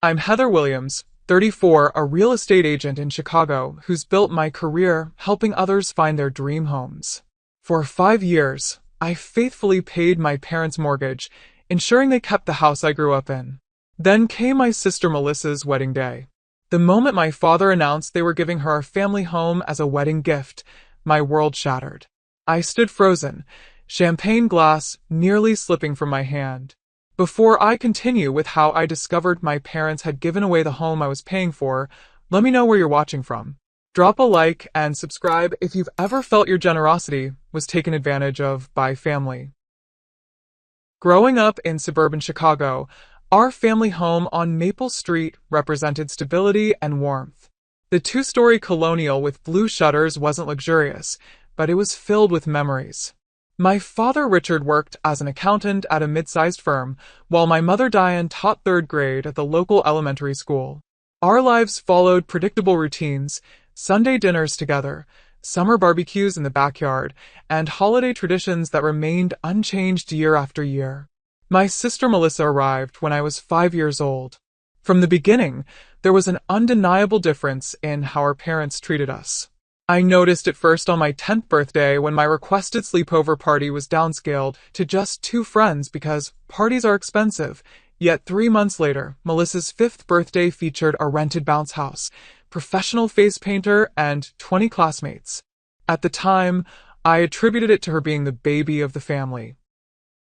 I'm Heather Williams, 34, a real estate agent in Chicago who's built my career helping others find their dream homes. For 5 years, I faithfully paid my parents' mortgage, ensuring they kept the house I grew up in. Then came my sister Melissa's wedding day. The moment my father announced they were giving her a family home as a wedding gift, my world shattered. I stood frozen, champagne glass nearly slipping from my hand. Before I continue with how I discovered my parents had given away the home I was paying for, let me know where you're watching from. Drop a like and subscribe if you've ever felt your generosity was taken advantage of by family. Growing up in suburban Chicago, our family home on Maple Street represented stability and warmth. The two-story colonial with blue shutters wasn't luxurious, but it was filled with memories. My father Richard worked as an accountant at a mid-sized firm, while my mother Diane taught third grade at the local elementary school. Our lives followed predictable routines, Sunday dinners together, summer barbecues in the backyard, and holiday traditions that remained unchanged year after year. My sister Melissa arrived when I was 5 years old. From the beginning, there was an undeniable difference in how our parents treated us. I noticed it first on my 10th birthday when my requested sleepover party was downscaled to just 2 friends because parties are expensive. Yet 3 months later, Melissa's 5th birthday featured a rented bounce house, professional face painter, and 20 classmates. At the time, I attributed it to her being the baby of the family.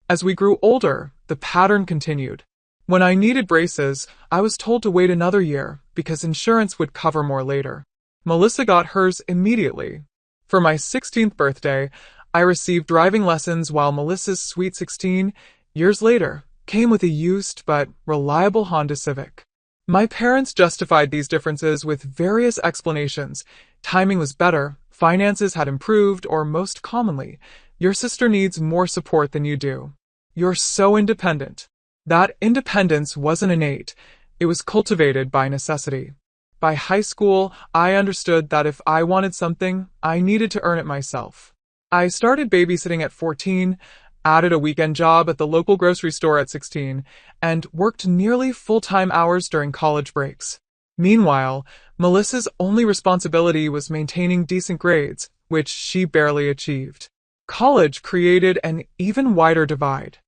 As we grew older, the pattern continued. When I needed braces, I was told to wait another year because insurance would cover more later. Melissa got hers immediately. For my 16th birthday, I received driving lessons while Melissa's sweet 16 years later came with a used but reliable Honda Civic. My parents justified these differences with various explanations. Timing was better, finances had improved, or most commonly, your sister needs more support than you do. You're so independent. That independence wasn't innate, it was cultivated by necessity. By high school, I understood that if I wanted something, I needed to earn it myself. I started babysitting at 14, added a weekend job at the local grocery store at 16, and worked nearly full-time hours during college breaks. Meanwhile, Melissa's only responsibility was maintaining decent grades, which she barely achieved. College created an even wider divide.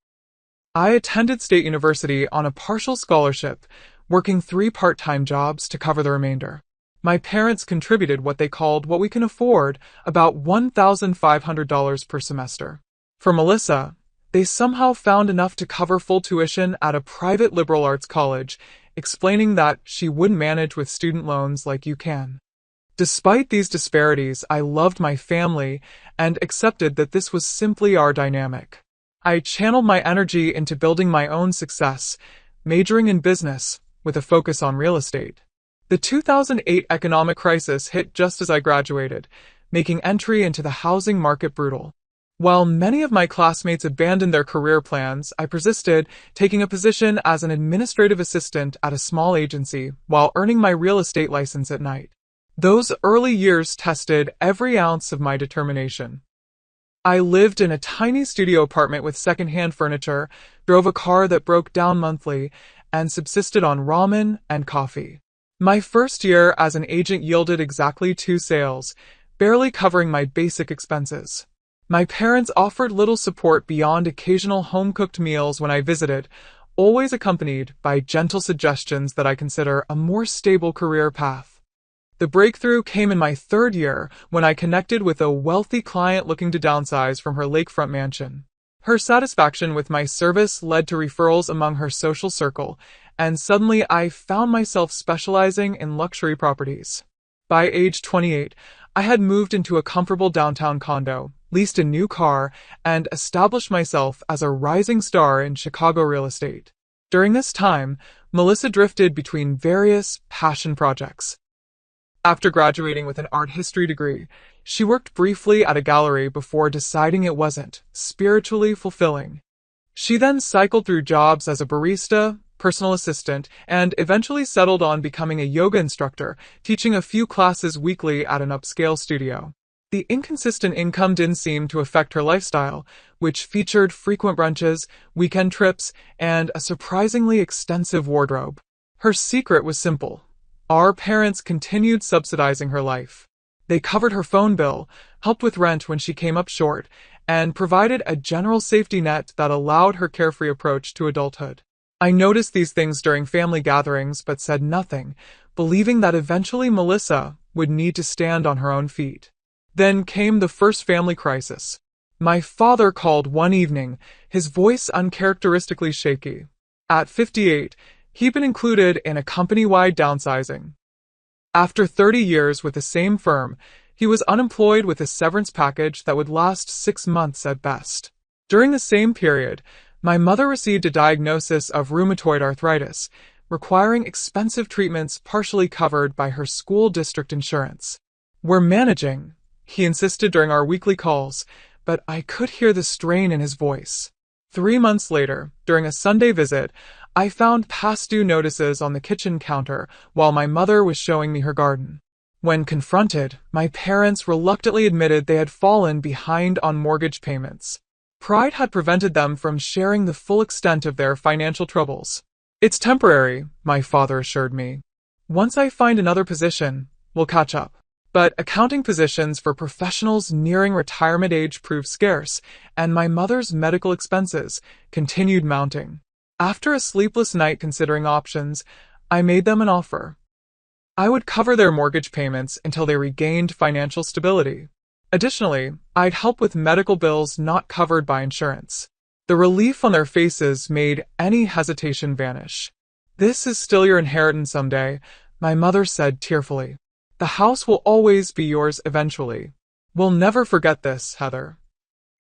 I attended State University on a partial scholarship, working 3 part-time jobs to cover the remainder. My parents contributed what they called what we can afford, about $1,500 per semester. For Melissa, they somehow found enough to cover full tuition at a private liberal arts college, explaining that she wouldn't manage with student loans like you can. Despite these disparities, I loved my family and accepted that this was simply our dynamic. I channeled my energy into building my own success, majoring in business, with a focus on real estate. The 2008 economic crisis hit just as I graduated, making entry into the housing market brutal. While many of my classmates abandoned their career plans, I persisted, taking a position as an administrative assistant at a small agency while earning my real estate license at night. Those early years tested every ounce of my determination. I lived in a tiny studio apartment with secondhand furniture, drove a car that broke down monthly, and subsisted on ramen and coffee. My first year as an agent yielded exactly 2 sales, barely covering my basic expenses. My parents offered little support beyond occasional home-cooked meals when I visited, always accompanied by gentle suggestions that I consider a more stable career path. The breakthrough came in my 3rd year when I connected with a wealthy client looking to downsize from her lakefront mansion. Her satisfaction with my service led to referrals among her social circle, and suddenly I found myself specializing in luxury properties. By age 28, I had moved into a comfortable downtown condo, leased a new car, and established myself as a rising star in Chicago real estate. During this time, Melissa drifted between various passion projects. After graduating with an art history degree, she worked briefly at a gallery before deciding it wasn't spiritually fulfilling. She then cycled through jobs as a barista, personal assistant, and eventually settled on becoming a yoga instructor, teaching a few classes weekly at an upscale studio. The inconsistent income didn't seem to affect her lifestyle, which featured frequent brunches, weekend trips, and a surprisingly extensive wardrobe. Her secret was simple. Our parents continued subsidizing her life. They covered her phone bill, helped with rent when she came up short, and provided a general safety net that allowed her carefree approach to adulthood. I noticed these things during family gatherings but said nothing, believing that eventually Melissa would need to stand on her own feet. Then came the first family crisis. My father called one evening, his voice uncharacteristically shaky. At 58, he'd been included in a company-wide downsizing. After 30 years with the same firm, he was unemployed with a severance package that would last 6 months at best. During the same period, my mother received a diagnosis of rheumatoid arthritis, requiring expensive treatments partially covered by her school district insurance. "We're managing," he insisted during our weekly calls, but I could hear the strain in his voice. 3 months later, during a Sunday visit, I found past due notices on the kitchen counter while my mother was showing me her garden. When confronted, my parents reluctantly admitted they had fallen behind on mortgage payments. Pride had prevented them from sharing the full extent of their financial troubles. "It's temporary," my father assured me. "Once I find another position, we'll catch up." But accounting positions for professionals nearing retirement age proved scarce, and my mother's medical expenses continued mounting. After a sleepless night considering options, I made them an offer. I would cover their mortgage payments until they regained financial stability. Additionally, I'd help with medical bills not covered by insurance. The relief on their faces made any hesitation vanish. "This is still your inheritance someday," my mother said tearfully. "The house will always be yours eventually. We'll never forget this, Heather."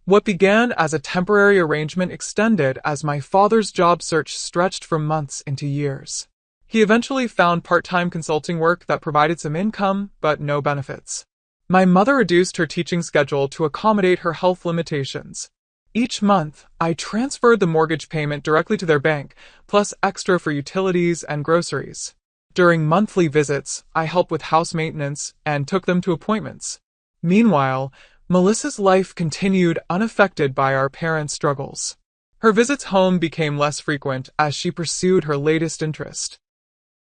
What began as a temporary arrangement extended as my father's job search stretched from months into years. He eventually found part-time consulting work that provided some income, but no benefits. My mother reduced her teaching schedule to accommodate her health limitations. Each month, I transferred the mortgage payment directly to their bank, plus extra for utilities and groceries. During monthly visits, I helped with house maintenance and took them to appointments. Meanwhile, Melissa's life continued unaffected by our parents' struggles. Her visits home became less frequent as she pursued her latest interest,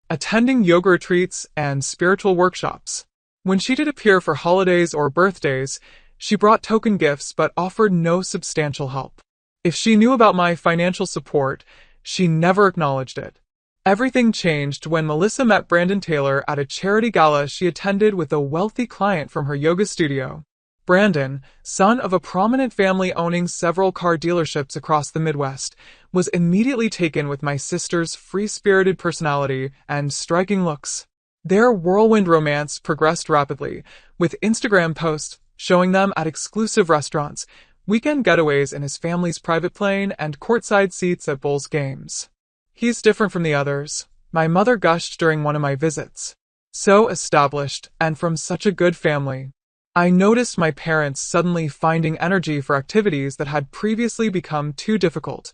attending yoga retreats and spiritual workshops. When she did appear for holidays or birthdays, she brought token gifts but offered no substantial help. If she knew about my financial support, she never acknowledged it. Everything changed when Melissa met Brandon Taylor at a charity gala she attended with a wealthy client from her yoga studio. Brandon, son of a prominent family owning several car dealerships across the Midwest, was immediately taken with my sister's free-spirited personality and striking looks. Their whirlwind romance progressed rapidly, with Instagram posts showing them at exclusive restaurants, weekend getaways in his family's private plane, and courtside seats at Bulls games. "He's different from the others," my mother gushed during one of my visits. "So established, and from such a good family." I noticed my parents suddenly finding energy for activities that had previously become too difficult.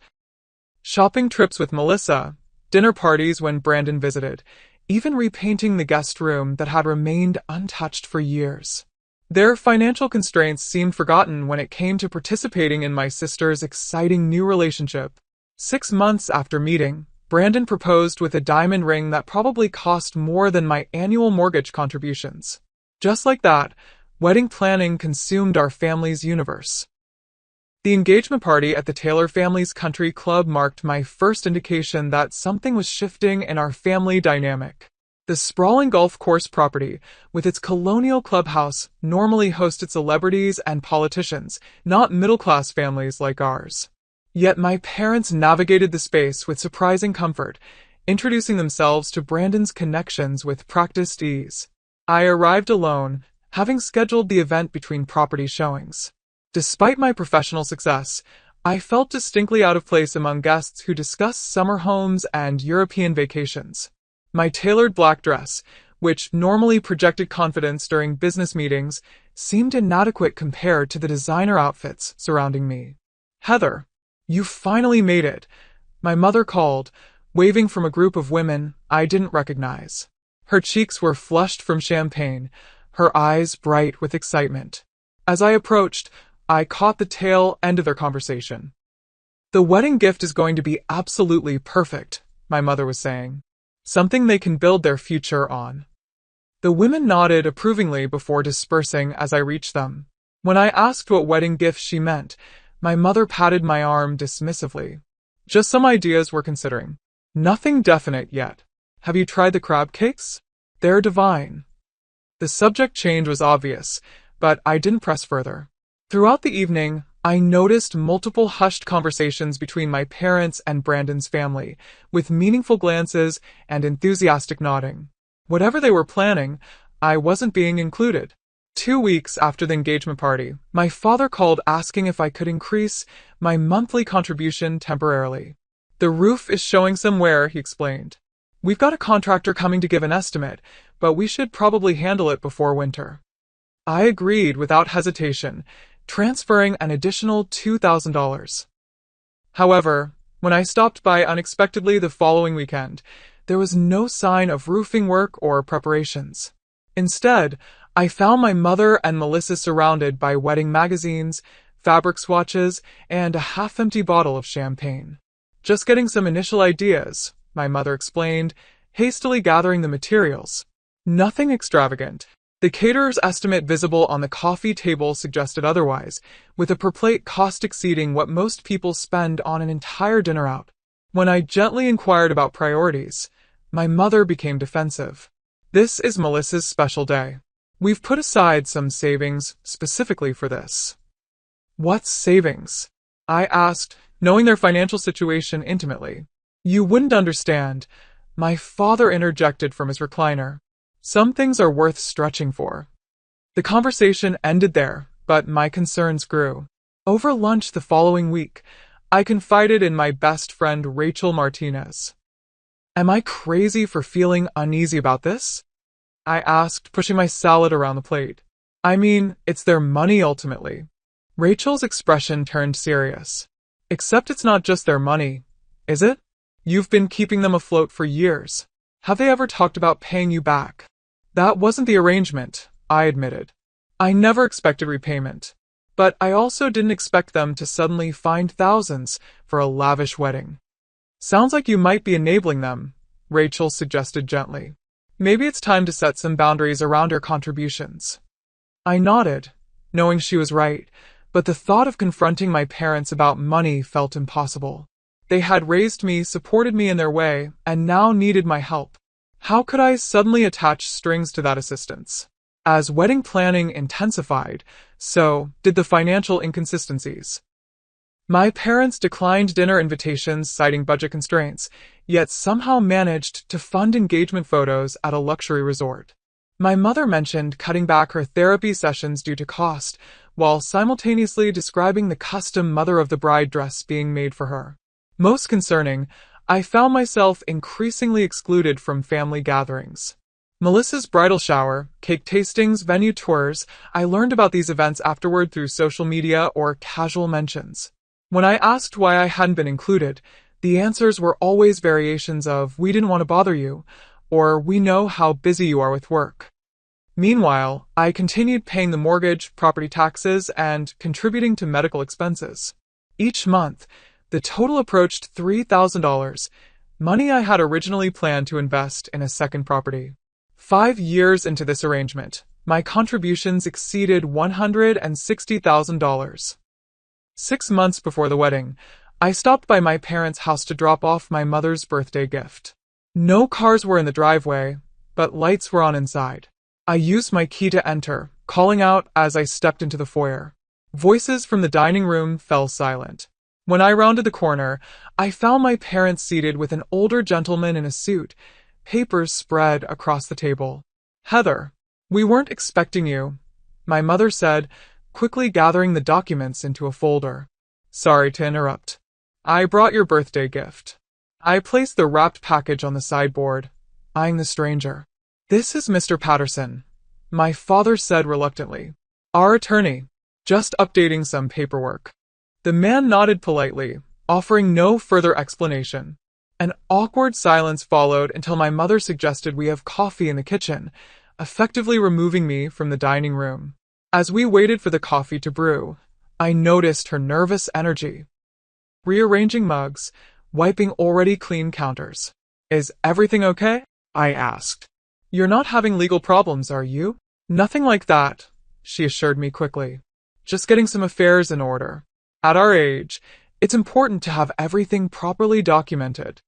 Shopping trips with Melissa, dinner parties when Brandon visited, even repainting the guest room that had remained untouched for years. Their financial constraints seemed forgotten when it came to participating in my sister's exciting new relationship. 6 months after meeting, Brandon proposed with a diamond ring that probably cost more than my annual mortgage contributions. Just like that, wedding planning consumed our family's universe. The engagement party at the Taylor family's country club marked my first indication that something was shifting in our family dynamic. The sprawling golf course property, with its colonial clubhouse, normally hosted celebrities and politicians, not middle-class families like ours. Yet my parents navigated the space with surprising comfort, introducing themselves to Brandon's connections with practiced ease. I arrived alone, having scheduled the event between property showings. Despite my professional success, I felt distinctly out of place among guests who discussed summer homes and European vacations. My tailored black dress, which normally projected confidence during business meetings, seemed inadequate compared to the designer outfits surrounding me. "Heather, you finally made it," my mother called, waving from a group of women I didn't recognize. Her cheeks were flushed from champagne, her eyes bright with excitement. As I approached, I caught the tail end of their conversation. "The wedding gift is going to be absolutely perfect," my mother was saying. something they can build their future on. The women nodded approvingly before dispersing as I reached them. When I asked what wedding gift she meant, my mother patted my arm dismissively. Just some ideas we're considering. Nothing definite yet. Have you tried the crab cakes? They're divine. The subject change was obvious, but I didn't press further. Throughout the evening, I noticed multiple hushed conversations between my parents and Brandon's family, with meaningful glances and enthusiastic nodding. Whatever they were planning, I wasn't being included. 2 weeks after the engagement party, my father called asking if I could increase my monthly contribution temporarily. The roof is showing some wear, he explained. We've got a contractor coming to give an estimate, but we should probably handle it before winter. I agreed without hesitation, transferring an additional $2,000. However, when I stopped by unexpectedly the following weekend, there was no sign of roofing work or preparations. Instead, I found my mother and Melissa surrounded by wedding magazines, fabric swatches, and a half-empty bottle of champagne. Just getting some initial ideas, my mother explained, hastily gathering the materials. Nothing extravagant. The caterer's estimate visible on the coffee table suggested otherwise, with a per plate cost exceeding what most people spend on an entire dinner out. When I gently inquired about priorities, my mother became defensive. This is Melissa's special day. We've put aside some savings specifically for this. What's savings? I asked, knowing their financial situation intimately. You wouldn't understand. My father interjected from his recliner. Some things are worth stretching for. The conversation ended there, but my concerns grew. Over lunch the following week, I confided in my best friend Rachel Martinez. Am I crazy for feeling uneasy about this? I asked, pushing my salad around the plate. I mean, it's their money ultimately. Rachel's expression turned serious. Except it's not just their money, is it? You've been keeping them afloat for years. Have they ever talked about paying you back? That wasn't the arrangement, I admitted. I never expected repayment. But I also didn't expect them to suddenly find thousands for a lavish wedding. Sounds like you might be enabling them, Rachel suggested gently. Maybe it's time to set some boundaries around your contributions. I nodded, knowing she was right, but the thought of confronting my parents about money felt impossible. They had raised me, supported me in their way, and now needed my help. How could I suddenly attach strings to that assistance? As wedding planning intensified, so did the financial inconsistencies. My parents declined dinner invitations citing budget constraints, yet somehow managed to fund engagement photos at a luxury resort. My mother mentioned cutting back her therapy sessions due to cost, while simultaneously describing the custom mother-of-the-bride dress being made for her. Most concerning, I found myself increasingly excluded from family gatherings. Melissa's bridal shower, cake tastings, venue tours, I learned about these events afterward through social media or casual mentions. When I asked why I hadn't been included, the answers were always variations of "we didn't want to bother you," or "we know how busy you are with work." Meanwhile, I continued paying the mortgage, property taxes, and contributing to medical expenses. Each month, the total approached $3,000, money I had originally planned to invest in a second property. 5 years into this arrangement, my contributions exceeded $160,000. 6 months before the wedding, I stopped by my parents' house to drop off my mother's birthday gift. No cars were in the driveway, but lights were on inside. I used my key to enter, calling out as I stepped into the foyer. Voices from the dining room fell silent. When I rounded the corner, I found my parents seated with an older gentleman in a suit, papers spread across the table. "Heather, we weren't expecting you," my mother said, quickly gathering the documents into a folder. "Sorry to interrupt. I brought your birthday gift." I placed the wrapped package on the sideboard, eyeing the stranger. "This is Mr. Patterson," my father said reluctantly. "Our attorney. Just updating some paperwork." The man nodded politely, offering no further explanation. An awkward silence followed until my mother suggested we have coffee in the kitchen, effectively removing me from the dining room. As we waited for the coffee to brew, I noticed her nervous energy. Rearranging mugs, wiping already clean counters. Is everything okay? I asked. You're not having legal problems, are you? Nothing like that, she assured me quickly. Just getting some affairs in order. At our age, it's important to have everything properly documented.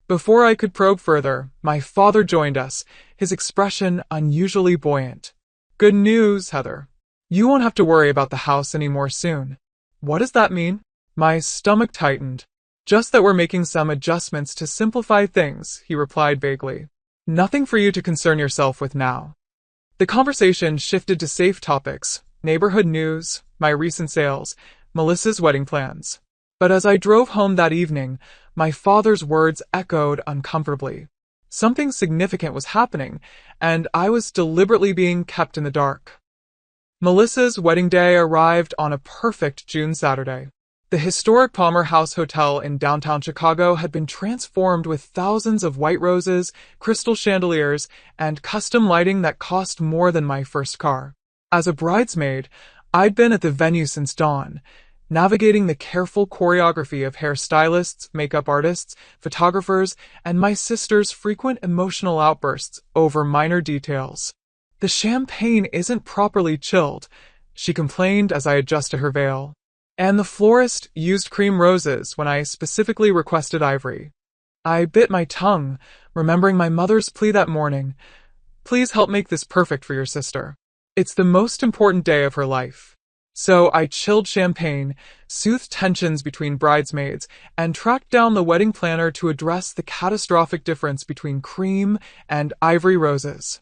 Before I could probe further, my father joined us, his expression unusually buoyant. Good news, Heather. You won't have to worry about the house anymore soon. What does that mean? My stomach tightened. Just that we're making some adjustments to simplify things, he replied vaguely. Nothing for you to concern yourself with now. The conversation shifted to safe topics, neighborhood news, my recent sales, Melissa's wedding plans. But as I drove home that evening, my father's words echoed uncomfortably. Something significant was happening, and I was deliberately being kept in the dark. Melissa's wedding day arrived on a perfect June Saturday. The historic Palmer House Hotel in downtown Chicago had been transformed with thousands of white roses, crystal chandeliers, and custom lighting that cost more than my first car. As a bridesmaid, I'd been at the venue since dawn, navigating the careful choreography of hairstylists, makeup artists, photographers, and my sister's frequent emotional outbursts over minor details. The champagne isn't properly chilled, she complained as I adjusted her veil. And the florist used cream roses when I specifically requested ivory. I bit my tongue, remembering my mother's plea that morning. Please help make this perfect for your sister. It's the most important day of her life. So I chilled champagne, soothed tensions between bridesmaids, and tracked down the wedding planner to address the catastrophic difference between cream and ivory roses.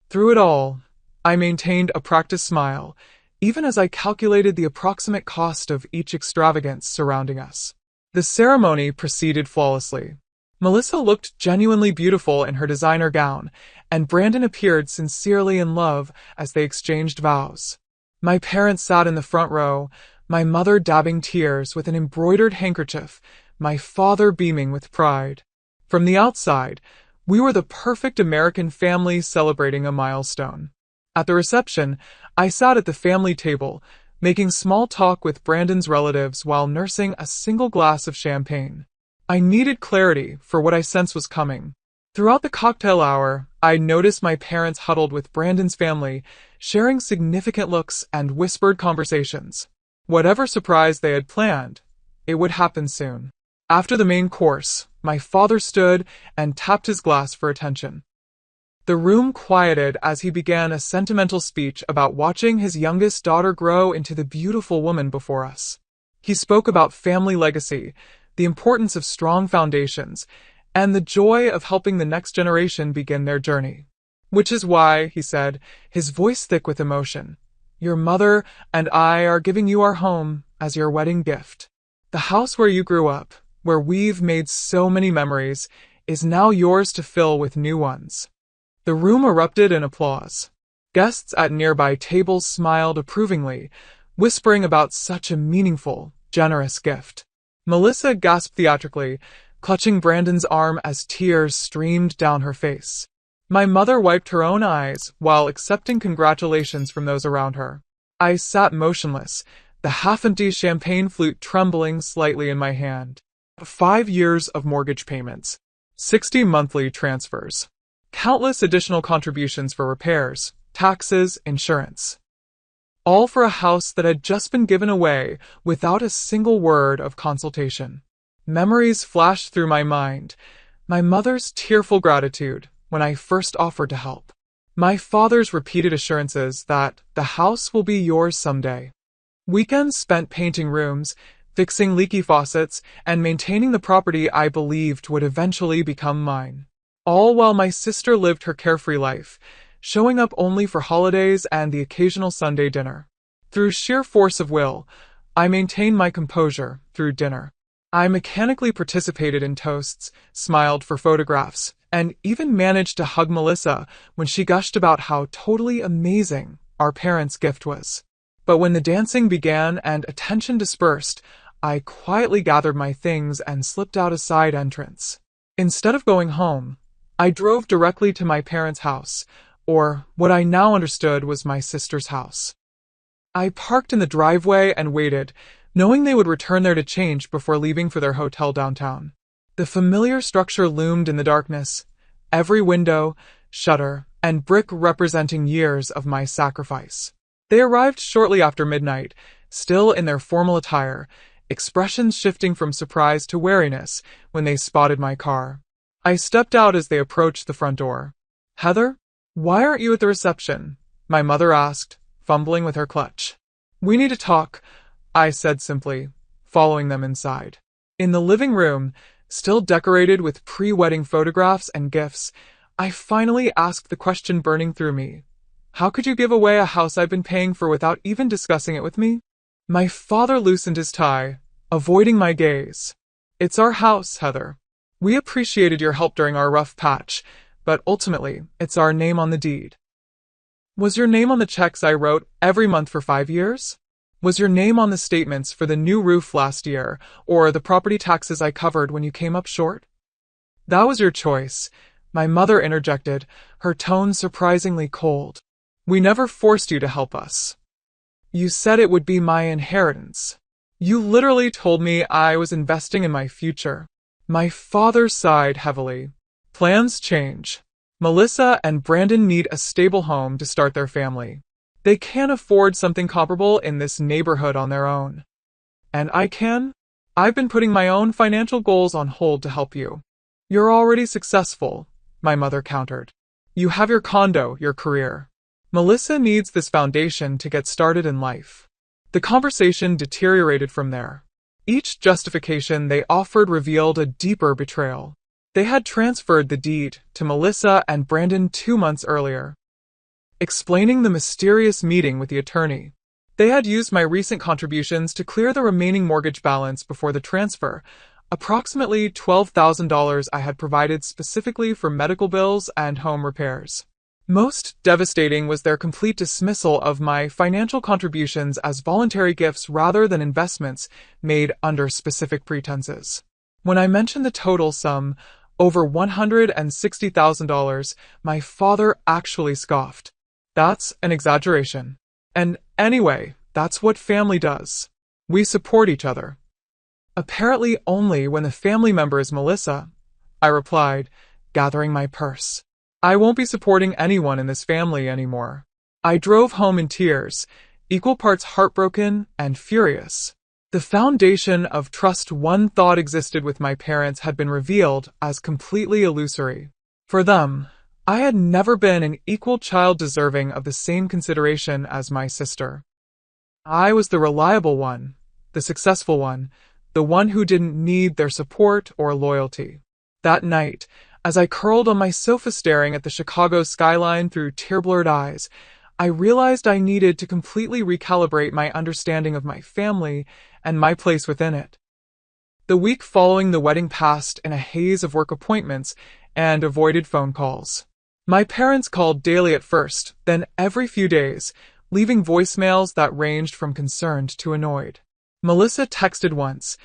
Through it all, I maintained a practiced smile, even as I calculated the approximate cost of each extravagance surrounding us. The ceremony proceeded flawlessly. Melissa looked genuinely beautiful in her designer gown, and Brandon appeared sincerely in love as they exchanged vows. My parents sat in the front row, my mother dabbing tears with an embroidered handkerchief, my father beaming with pride. From the outside, we were the perfect American family celebrating a milestone. At the reception, I sat at the family table, making small talk with Brandon's relatives while nursing a single glass of champagne. I needed clarity for what I sensed was coming. Throughout the cocktail hour, I noticed my parents huddled with Brandon's family, sharing significant looks and whispered conversations. Whatever surprise they had planned, it would happen soon. After the main course, my father stood and tapped his glass for attention. The room quieted as he began a sentimental speech about watching his youngest daughter grow into the beautiful woman before us. He spoke about family legacy, the importance of strong foundations, and the joy of helping the next generation begin their journey. Which is why, he said, his voice thick with emotion, your mother and I are giving you our home as your wedding gift. The house where you grew up, where we've made so many memories, is now yours to fill with new ones. The room erupted in applause. Guests at nearby tables smiled approvingly, whispering about such a meaningful, generous gift. Melissa gasped theatrically, clutching Brandon's arm as tears streamed down her face. My mother wiped her own eyes while accepting congratulations from those around her. I sat motionless, the half-empty champagne flute trembling slightly in my hand. 5 years of mortgage payments, 60 monthly transfers. Countless additional contributions for repairs, taxes, insurance. All for a house that had just been given away without a single word of consultation. Memories flashed through my mind. My mother's tearful gratitude when I first offered to help. My father's repeated assurances that the house will be yours someday. Weekends spent painting rooms, fixing leaky faucets, and maintaining the property I believed would eventually become mine. All while my sister lived her carefree life, showing up only for holidays and the occasional Sunday dinner. Through sheer force of will, I maintained my composure through dinner. I mechanically participated in toasts, smiled for photographs, and even managed to hug Melissa when she gushed about how totally amazing our parents' gift was. But when the dancing began and attention dispersed, I quietly gathered my things and slipped out a side entrance. Instead of going home, I drove directly to my parents' house, or what I now understood was my sister's house. I parked in the driveway and waited, knowing they would return there to change before leaving for their hotel downtown. The familiar structure loomed in the darkness, every window, shutter, and brick representing years of my sacrifice. They arrived shortly after midnight, still in their formal attire, expressions shifting from surprise to wariness when they spotted my car. I stepped out as they approached the front door. "Heather, why aren't you at the reception?" my mother asked, fumbling with her clutch. "We need to talk," I said simply, following them inside. In the living room, still decorated with pre-wedding photographs and gifts, I finally asked the question burning through me. "How could you give away a house I've been paying for without even discussing it with me?" My father loosened his tie, avoiding my gaze. "It's our house, Heather. We appreciated your help during our rough patch, but ultimately, it's our name on the deed." "Was your name on the checks I wrote every month for 5 years? Was your name on the statements for the new roof last year, or the property taxes I covered when you came up short?" "That was your choice," my mother interjected, her tone surprisingly cold. "We never forced you to help us. You said it would be my inheritance. You literally told me I was investing in my future." My father sighed heavily. "Plans change. Melissa and Brandon need a stable home to start their family. They can't afford something comparable in this neighborhood on their own. And I can? I've been putting my own financial goals on hold to help you." "You're already successful," my mother countered. "You have your condo, your career. Melissa needs this foundation to get started in life." The conversation deteriorated from there. Each justification they offered revealed a deeper betrayal. They had transferred the deed to Melissa and Brandon 2 months earlier, explaining the mysterious meeting with the attorney. They had used my recent contributions to clear the remaining mortgage balance before the transfer, approximately $12,000 I had provided specifically for medical bills and home repairs. Most devastating was their complete dismissal of my financial contributions as voluntary gifts rather than investments made under specific pretenses. When I mentioned the total sum, over $160,000, my father actually scoffed. "That's an exaggeration. And anyway, that's what family does. We support each other." "Apparently only when the family member is Melissa," I replied, gathering my purse. "I won't be supporting anyone in this family anymore." I drove home in tears, equal parts heartbroken and furious. The foundation of trust one thought existed with my parents had been revealed as completely illusory. For them, I had never been an equal child deserving of the same consideration as my sister. I was the reliable one, the successful one, the one who didn't need their support or loyalty. That night, as I curled on my sofa staring at the Chicago skyline through tear-blurred eyes, I realized I needed to completely recalibrate my understanding of my family and my place within it. The week following the wedding passed in a haze of work appointments and avoided phone calls. My parents called daily at first, then every few days, leaving voicemails that ranged from concerned to annoyed. Melissa texted once,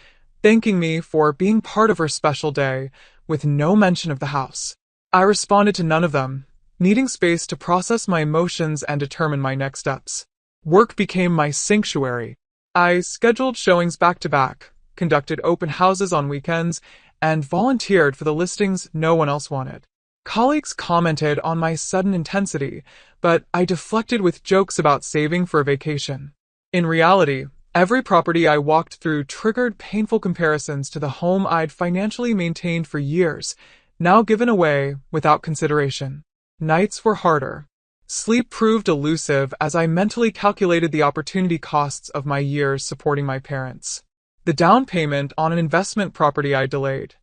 thanking me for being part of her special day, with no mention of the house. I responded to none of them, needing space to process my emotions and determine my next steps. Work became my sanctuary. I scheduled showings back-to-back, conducted open houses on weekends, and volunteered for the listings no one else wanted. Colleagues commented on my sudden intensity, but I deflected with jokes about saving for a vacation. In reality, every property I walked through triggered painful comparisons to the home I'd financially maintained for years, now given away without consideration. Nights were harder. Sleep proved elusive as I mentally calculated the opportunity costs of my years supporting my parents. The down payment on an investment property I delayed.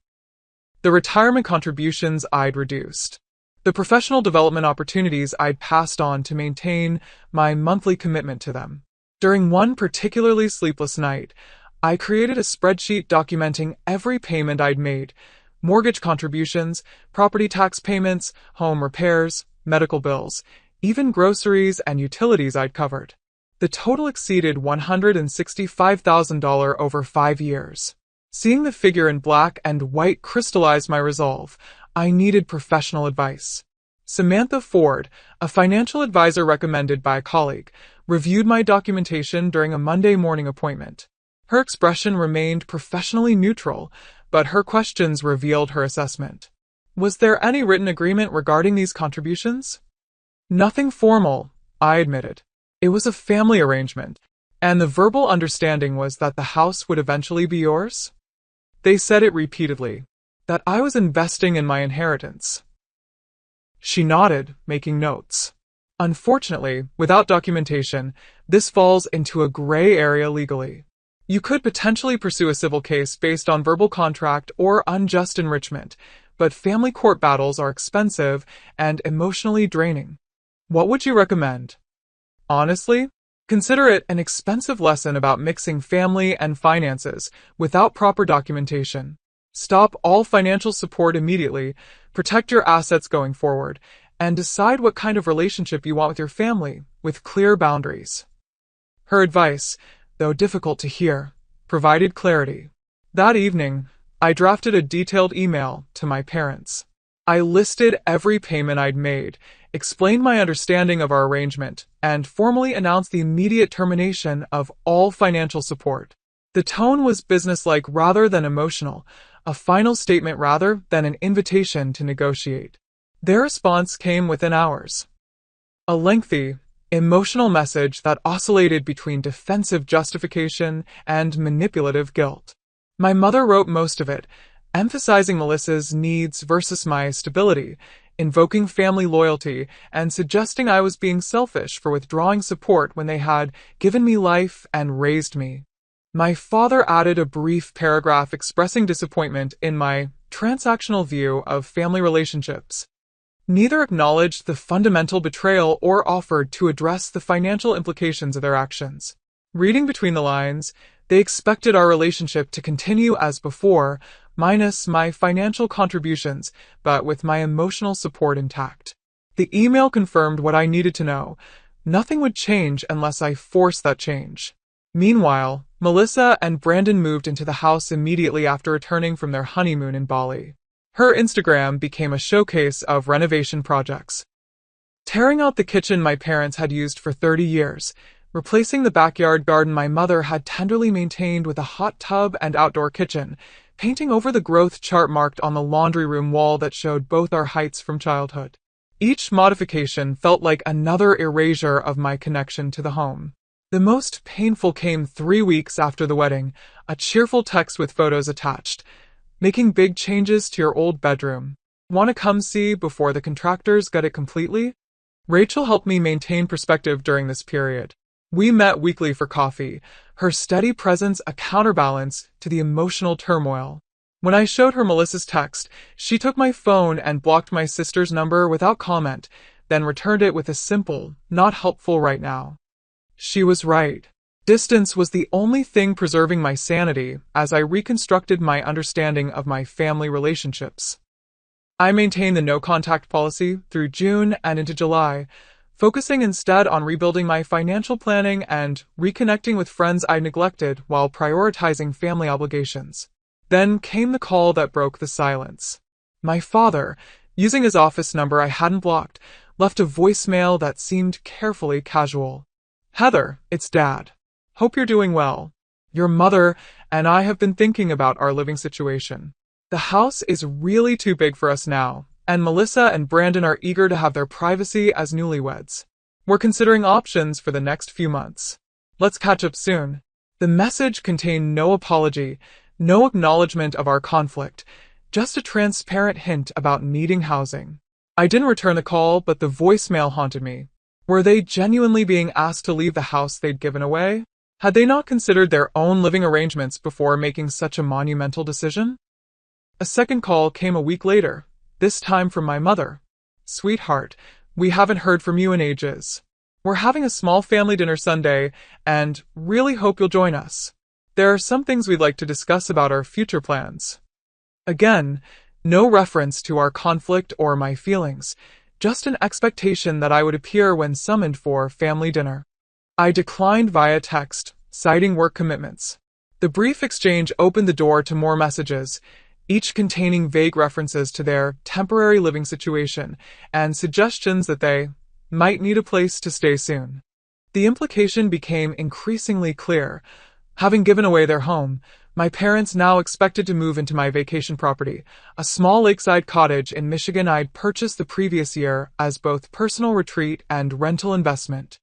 The retirement contributions I'd reduced. The professional development opportunities I'd passed on to maintain my monthly commitment to them. During one particularly sleepless night, I created a spreadsheet documenting every payment I'd made, mortgage contributions, property tax payments, home repairs, medical bills, even groceries and utilities I'd covered. The total exceeded $165,000 over 5 years. Seeing the figure in black and white crystallized my resolve. I needed professional advice. Samantha Ford, a financial advisor recommended by a colleague, reviewed my documentation during a Monday morning appointment. Her expression remained professionally neutral, but her questions revealed her assessment. Was there any written agreement regarding these contributions? Nothing formal, I admitted. It was a family arrangement, and the verbal understanding was that the house would eventually be yours? They said it repeatedly, that I was investing in my inheritance. She nodded, making notes. Unfortunately, without documentation, this falls into a gray area legally. You could potentially pursue a civil case based on verbal contract or unjust enrichment, but family court battles are expensive and emotionally draining. What would you recommend? Honestly, consider it an expensive lesson about mixing family and finances without proper documentation. Stop all financial support immediately, protect your assets going forward, and decide what kind of relationship you want with your family, with clear boundaries. Her advice, though difficult to hear, provided clarity. That evening, I drafted a detailed email to my parents. I listed every payment I'd made, explained my understanding of our arrangement, and formally announced the immediate termination of all financial support. The tone was businesslike rather than emotional, a final statement rather than an invitation to negotiate. Their response came within hours. A lengthy, emotional message that oscillated between defensive justification and manipulative guilt. My mother wrote most of it, emphasizing Melissa's needs versus my stability, invoking family loyalty, and suggesting I was being selfish for withdrawing support when they had given me life and raised me. My father added a brief paragraph expressing disappointment in my transactional view of family relationships. Neither acknowledged the fundamental betrayal or offered to address the financial implications of their actions. Reading between the lines, they expected our relationship to continue as before, minus my financial contributions, but with my emotional support intact. The email confirmed what I needed to know. Nothing would change unless I forced that change. Meanwhile, Melissa and Brandon moved into the house immediately after returning from their honeymoon in Bali. Her Instagram became a showcase of renovation projects. Tearing out the kitchen my parents had used for 30 years, replacing the backyard garden my mother had tenderly maintained with a hot tub and outdoor kitchen, painting over the growth chart marked on the laundry room wall that showed both our heights from childhood. Each modification felt like another erasure of my connection to the home. The most painful came 3 weeks after the wedding, a cheerful text with photos attached. Making big changes to your old bedroom. Want to come see before the contractors get it completely? Rachel helped me maintain perspective during this period. We met weekly for coffee, her steady presence a counterbalance to the emotional turmoil. When I showed her Melissa's text, she took my phone and blocked my sister's number without comment, then returned it with a simple, "Not helpful right now." She was right. Distance was the only thing preserving my sanity as I reconstructed my understanding of my family relationships. I maintained the no-contact policy through June and into July, focusing instead on rebuilding my financial planning and reconnecting with friends I neglected while prioritizing family obligations. Then came the call that broke the silence. My father, using his office number I hadn't blocked, left a voicemail that seemed carefully casual. "Heather, it's Dad. Hope you're doing well. Your mother and I have been thinking about our living situation. The house is really too big for us now, and Melissa and Brandon are eager to have their privacy as newlyweds. We're considering options for the next few months. Let's catch up soon." The message contained no apology, no acknowledgement of our conflict, just a transparent hint about needing housing. I didn't return the call, but the voicemail haunted me. Were they genuinely being asked to leave the house they'd given away? Had they not considered their own living arrangements before making such a monumental decision? A second call came a week later, this time from my mother. "Sweetheart, we haven't heard from you in ages. We're having a small family dinner Sunday, and really hope you'll join us. There are some things we'd like to discuss about our future plans." Again, no reference to our conflict or my feelings, just an expectation that I would appear when summoned for family dinner. I declined via text, citing work commitments. The brief exchange opened the door to more messages, each containing vague references to their temporary living situation and suggestions that they might need a place to stay soon. The implication became increasingly clear. Having given away their home, My parents now expected to move into my vacation property, a small lakeside cottage in Michigan I'd purchased the previous year as both personal retreat and rental investment.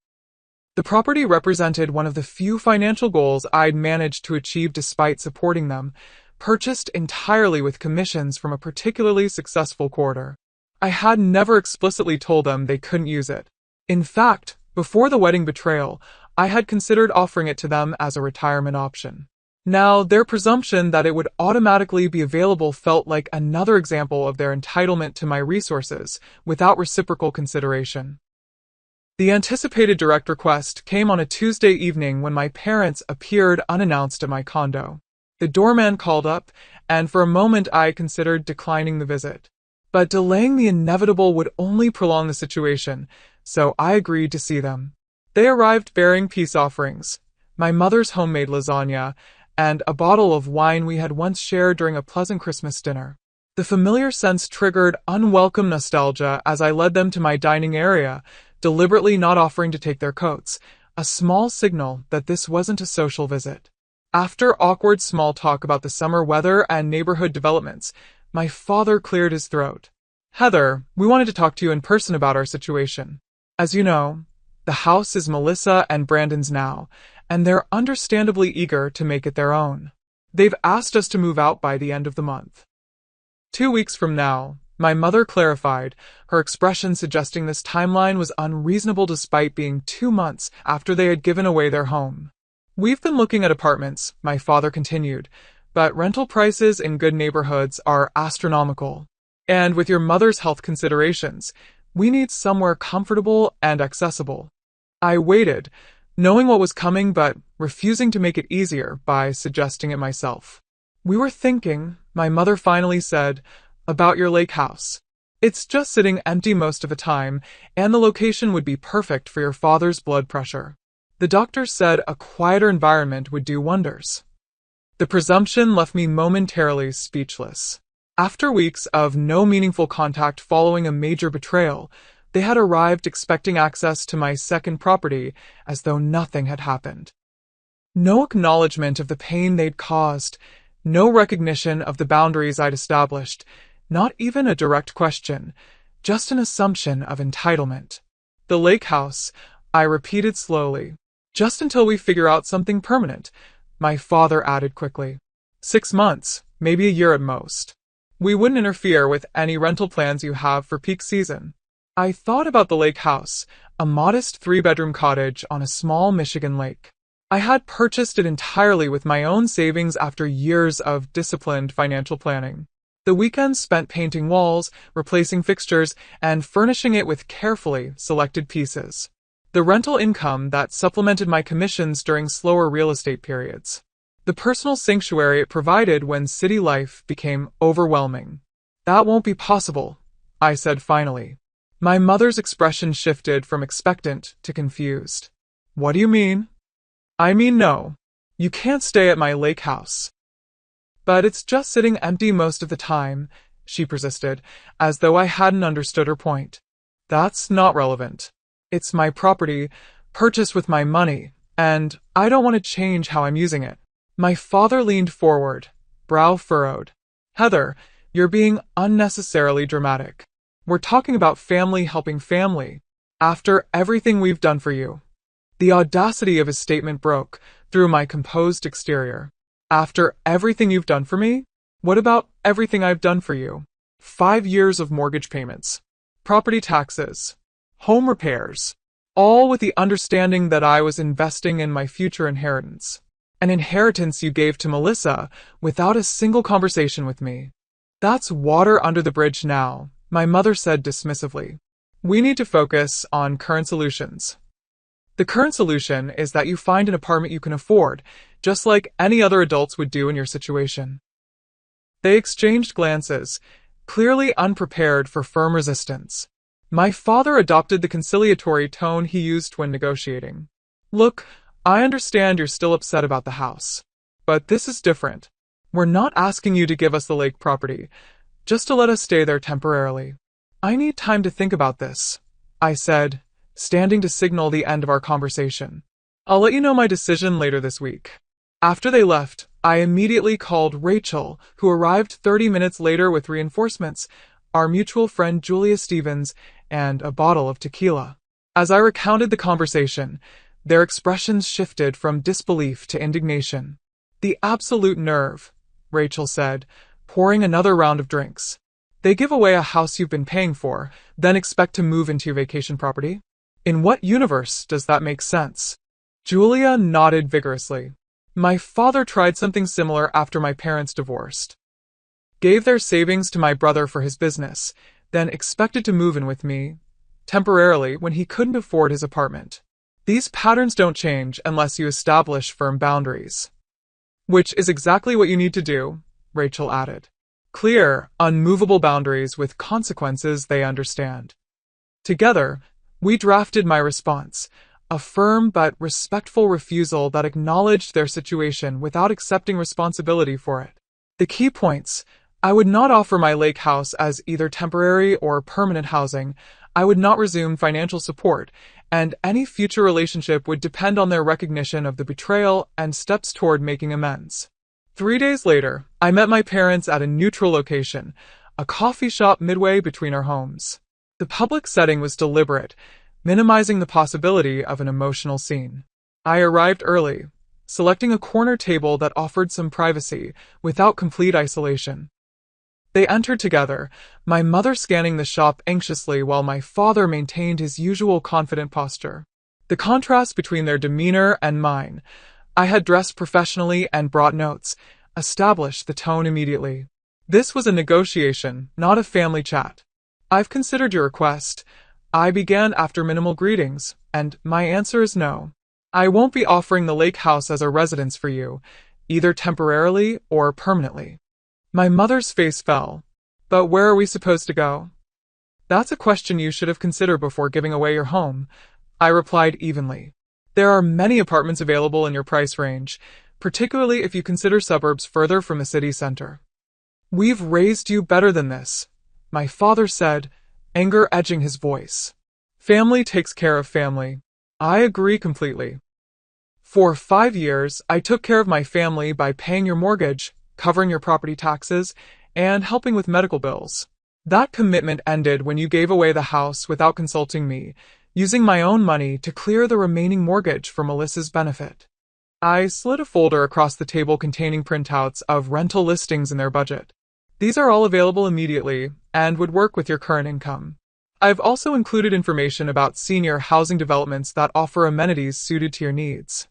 The property represented one of the few financial goals I'd managed to achieve despite supporting them, purchased entirely with commissions from a particularly successful quarter. I had never explicitly told them they couldn't use it. In fact, before the wedding betrayal, I had considered offering it to them as a retirement option. Now, their presumption that it would automatically be available felt like another example of their entitlement to my resources, without reciprocal consideration. The anticipated direct request came on a Tuesday evening when my parents appeared unannounced at my condo. The doorman called up, and for a moment I considered declining the visit. But delaying the inevitable would only prolong the situation, so I agreed to see them. They arrived bearing peace offerings, my mother's homemade lasagna, and a bottle of wine we had once shared during a pleasant Christmas dinner. The familiar scents triggered unwelcome nostalgia as I led them to my dining area, deliberately not offering to take their coats, a small signal that this wasn't a social visit. After awkward small talk about the summer weather and neighborhood developments, my father cleared his throat. "Heather, we wanted to talk to you in person about our situation. As you know, the house is Melissa and Brandon's now, and they're understandably eager to make it their own. They've asked us to move out by the end of the month." 2 weeks from now, my mother clarified, her expression suggesting this timeline was unreasonable despite being 2 months after they had given away their home. "We've been looking at apartments," my father continued, "but rental prices in good neighborhoods are astronomical. And with your mother's health considerations, we need somewhere comfortable and accessible." I waited, knowing what was coming but refusing to make it easier by suggesting it myself. "We were thinking," my mother finally said, "about your lake house. It's just sitting empty most of the time, and the location would be perfect for your father's blood pressure. The doctor said a quieter environment would do wonders." The presumption left me momentarily speechless. After weeks of no meaningful contact following a major betrayal, they had arrived expecting access to my second property as though nothing had happened. No acknowledgement of the pain they'd caused, no recognition of the boundaries I'd established, not even a direct question, just an assumption of entitlement. "The lake house," I repeated slowly. "Just until we figure out something permanent," my father added quickly. 6 months, maybe a year at most. We wouldn't interfere with any rental plans you have for peak season." I thought about the lake house, a modest 3-bedroom cottage on a small Michigan lake. I had purchased it entirely with my own savings after years of disciplined financial planning. The weekends spent painting walls, replacing fixtures, and furnishing it with carefully selected pieces. The rental income that supplemented my commissions during slower real estate periods. The personal sanctuary it provided when city life became overwhelming. "That won't be possible," I said finally. My mother's expression shifted from expectant to confused. "What do you mean?" "I mean no. You can't stay at my lake house." "But it's just sitting empty most of the time," she persisted, as though I hadn't understood her point. "That's not relevant. It's my property, purchased with my money, and I don't want to change how I'm using it." My father leaned forward, brow furrowed. "Heather, you're being unnecessarily dramatic. We're talking about family helping family. After everything we've done for you." The audacity of his statement broke through my composed exterior. "After everything you've done for me? What about everything I've done for you? 5 years of mortgage payments, property taxes, home repairs, all with the understanding that I was investing in my future inheritance. An inheritance you gave to Melissa without a single conversation with me." "That's water under the bridge now," my mother said dismissively. "We need to focus on current solutions. The current solution is that you find an apartment you can afford, just like any other adults would do in your situation." They exchanged glances, clearly unprepared for firm resistance. My father adopted the conciliatory tone he used when negotiating. "Look, I understand you're still upset about the house. But this is different. We're not asking you to give us the lake property, just to let us stay there temporarily. I need time to think about this," I said, standing to signal the end of our conversation. "I'll let you know my decision later this week." After they left, I immediately called Rachel, who arrived 30 minutes later with reinforcements, our mutual friend Julia Stevens, and a bottle of tequila. As I recounted the conversation, their expressions shifted from disbelief to indignation. "The absolute nerve," Rachel said, pouring another round of drinks. "They give away a house you've been paying for, then expect to move into your vacation property? In what universe does that make sense?" Julia nodded vigorously. "My father tried something similar after my parents divorced. Gave their savings to my brother for his business, then expected to move in with me, temporarily when he couldn't afford his apartment. These patterns don't change unless you establish firm boundaries." "Which is exactly what you need to do," Rachel added. "Clear, unmovable boundaries with consequences they understand." Together, we drafted my response, a firm but respectful refusal that acknowledged their situation without accepting responsibility for it. The key points: I would not offer my lake house as either temporary or permanent housing, I would not resume financial support, and any future relationship would depend on their recognition of the betrayal and steps toward making amends. 3 days later, I met my parents at a neutral location, a coffee shop midway between our homes. The public setting was deliberate, minimizing the possibility of an emotional scene. I arrived early, selecting a corner table that offered some privacy, without complete isolation. They entered together, my mother scanning the shop anxiously while my father maintained his usual confident posture. The contrast between their demeanor and mine, I had dressed professionally and brought notes, established the tone immediately. This was a negotiation, not a family chat. "I've considered your request," I began after minimal greetings, "and my answer is no. I won't be offering the lake house as a residence for you, either temporarily or permanently." My mother's face fell. "But where are we supposed to go?" "That's a question you should have considered before giving away your home," I replied evenly. "There are many apartments available in your price range, particularly if you consider suburbs further from the city center." "We've raised you better than this," my father said, anger edging his voice. "Family takes care of family." I agree completely. "For 5 years, I took care of my family by paying your mortgage, covering your property taxes, and helping with medical bills. That commitment ended when you gave away the house without consulting me, using my own money to clear the remaining mortgage for Melissa's benefit." I slid a folder across the table containing printouts of rental listings in their budget. "These are all available immediately and would work with your current income. I've also included information about senior housing developments that offer amenities suited to your needs."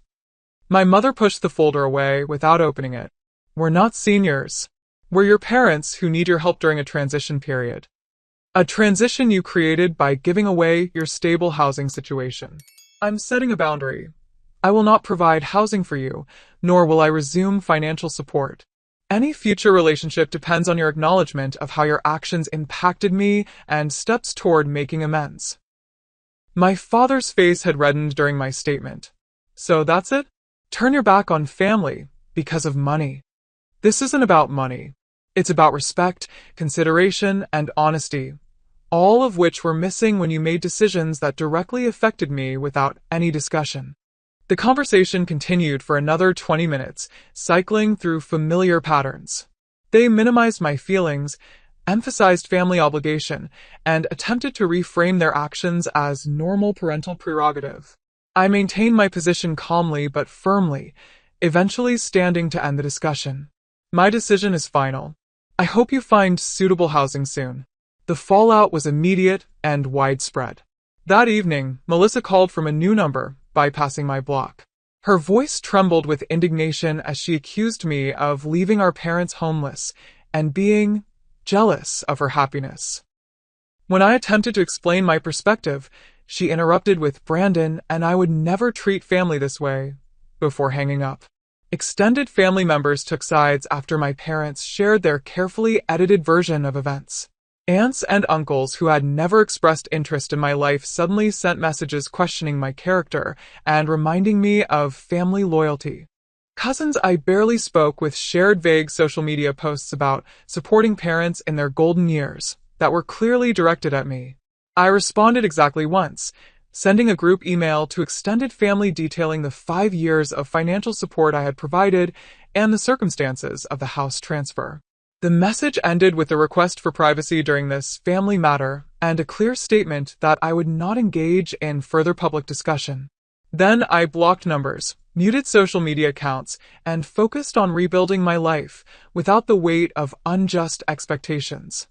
My mother pushed the folder away without opening it. "We're not seniors. We're your parents who need your help during a transition period. A transition you created by giving away your stable housing situation. I'm setting a boundary. I will not provide housing for you, nor will I resume financial support. Any future relationship depends on your acknowledgement of how your actions impacted me and steps toward making amends." My father's face had reddened during my statement. "So that's it? Turn your back on family because of money?" "This isn't about money. It's about respect, consideration, and honesty, all of which were missing when you made decisions that directly affected me without any discussion." The conversation continued for another 20 minutes, cycling through familiar patterns. They minimized my feelings, emphasized family obligation, and attempted to reframe their actions as normal parental prerogative. I maintained my position calmly but firmly, eventually standing to end the discussion. "My decision is final. I hope you find suitable housing soon." The fallout was immediate and widespread. That evening, Melissa called from a new number, bypassing my block. Her voice trembled with indignation as she accused me of leaving our parents homeless and being jealous of her happiness. When I attempted to explain my perspective, she interrupted with, "Brandon, and I would never treat family this way," before hanging up. Extended family members took sides after my parents shared their carefully edited version of events. Aunts and uncles who had never expressed interest in my life suddenly sent messages questioning my character and reminding me of family loyalty. Cousins I barely spoke with shared vague social media posts about supporting parents in their golden years that were clearly directed at me. I responded exactly once, sending a group email to extended family detailing the 5 years of financial support I had provided and the circumstances of the house transfer. The message ended with a request for privacy during this family matter and a clear statement that I would not engage in further public discussion. Then I blocked numbers, muted social media accounts, and focused on rebuilding my life without the weight of unjust expectations.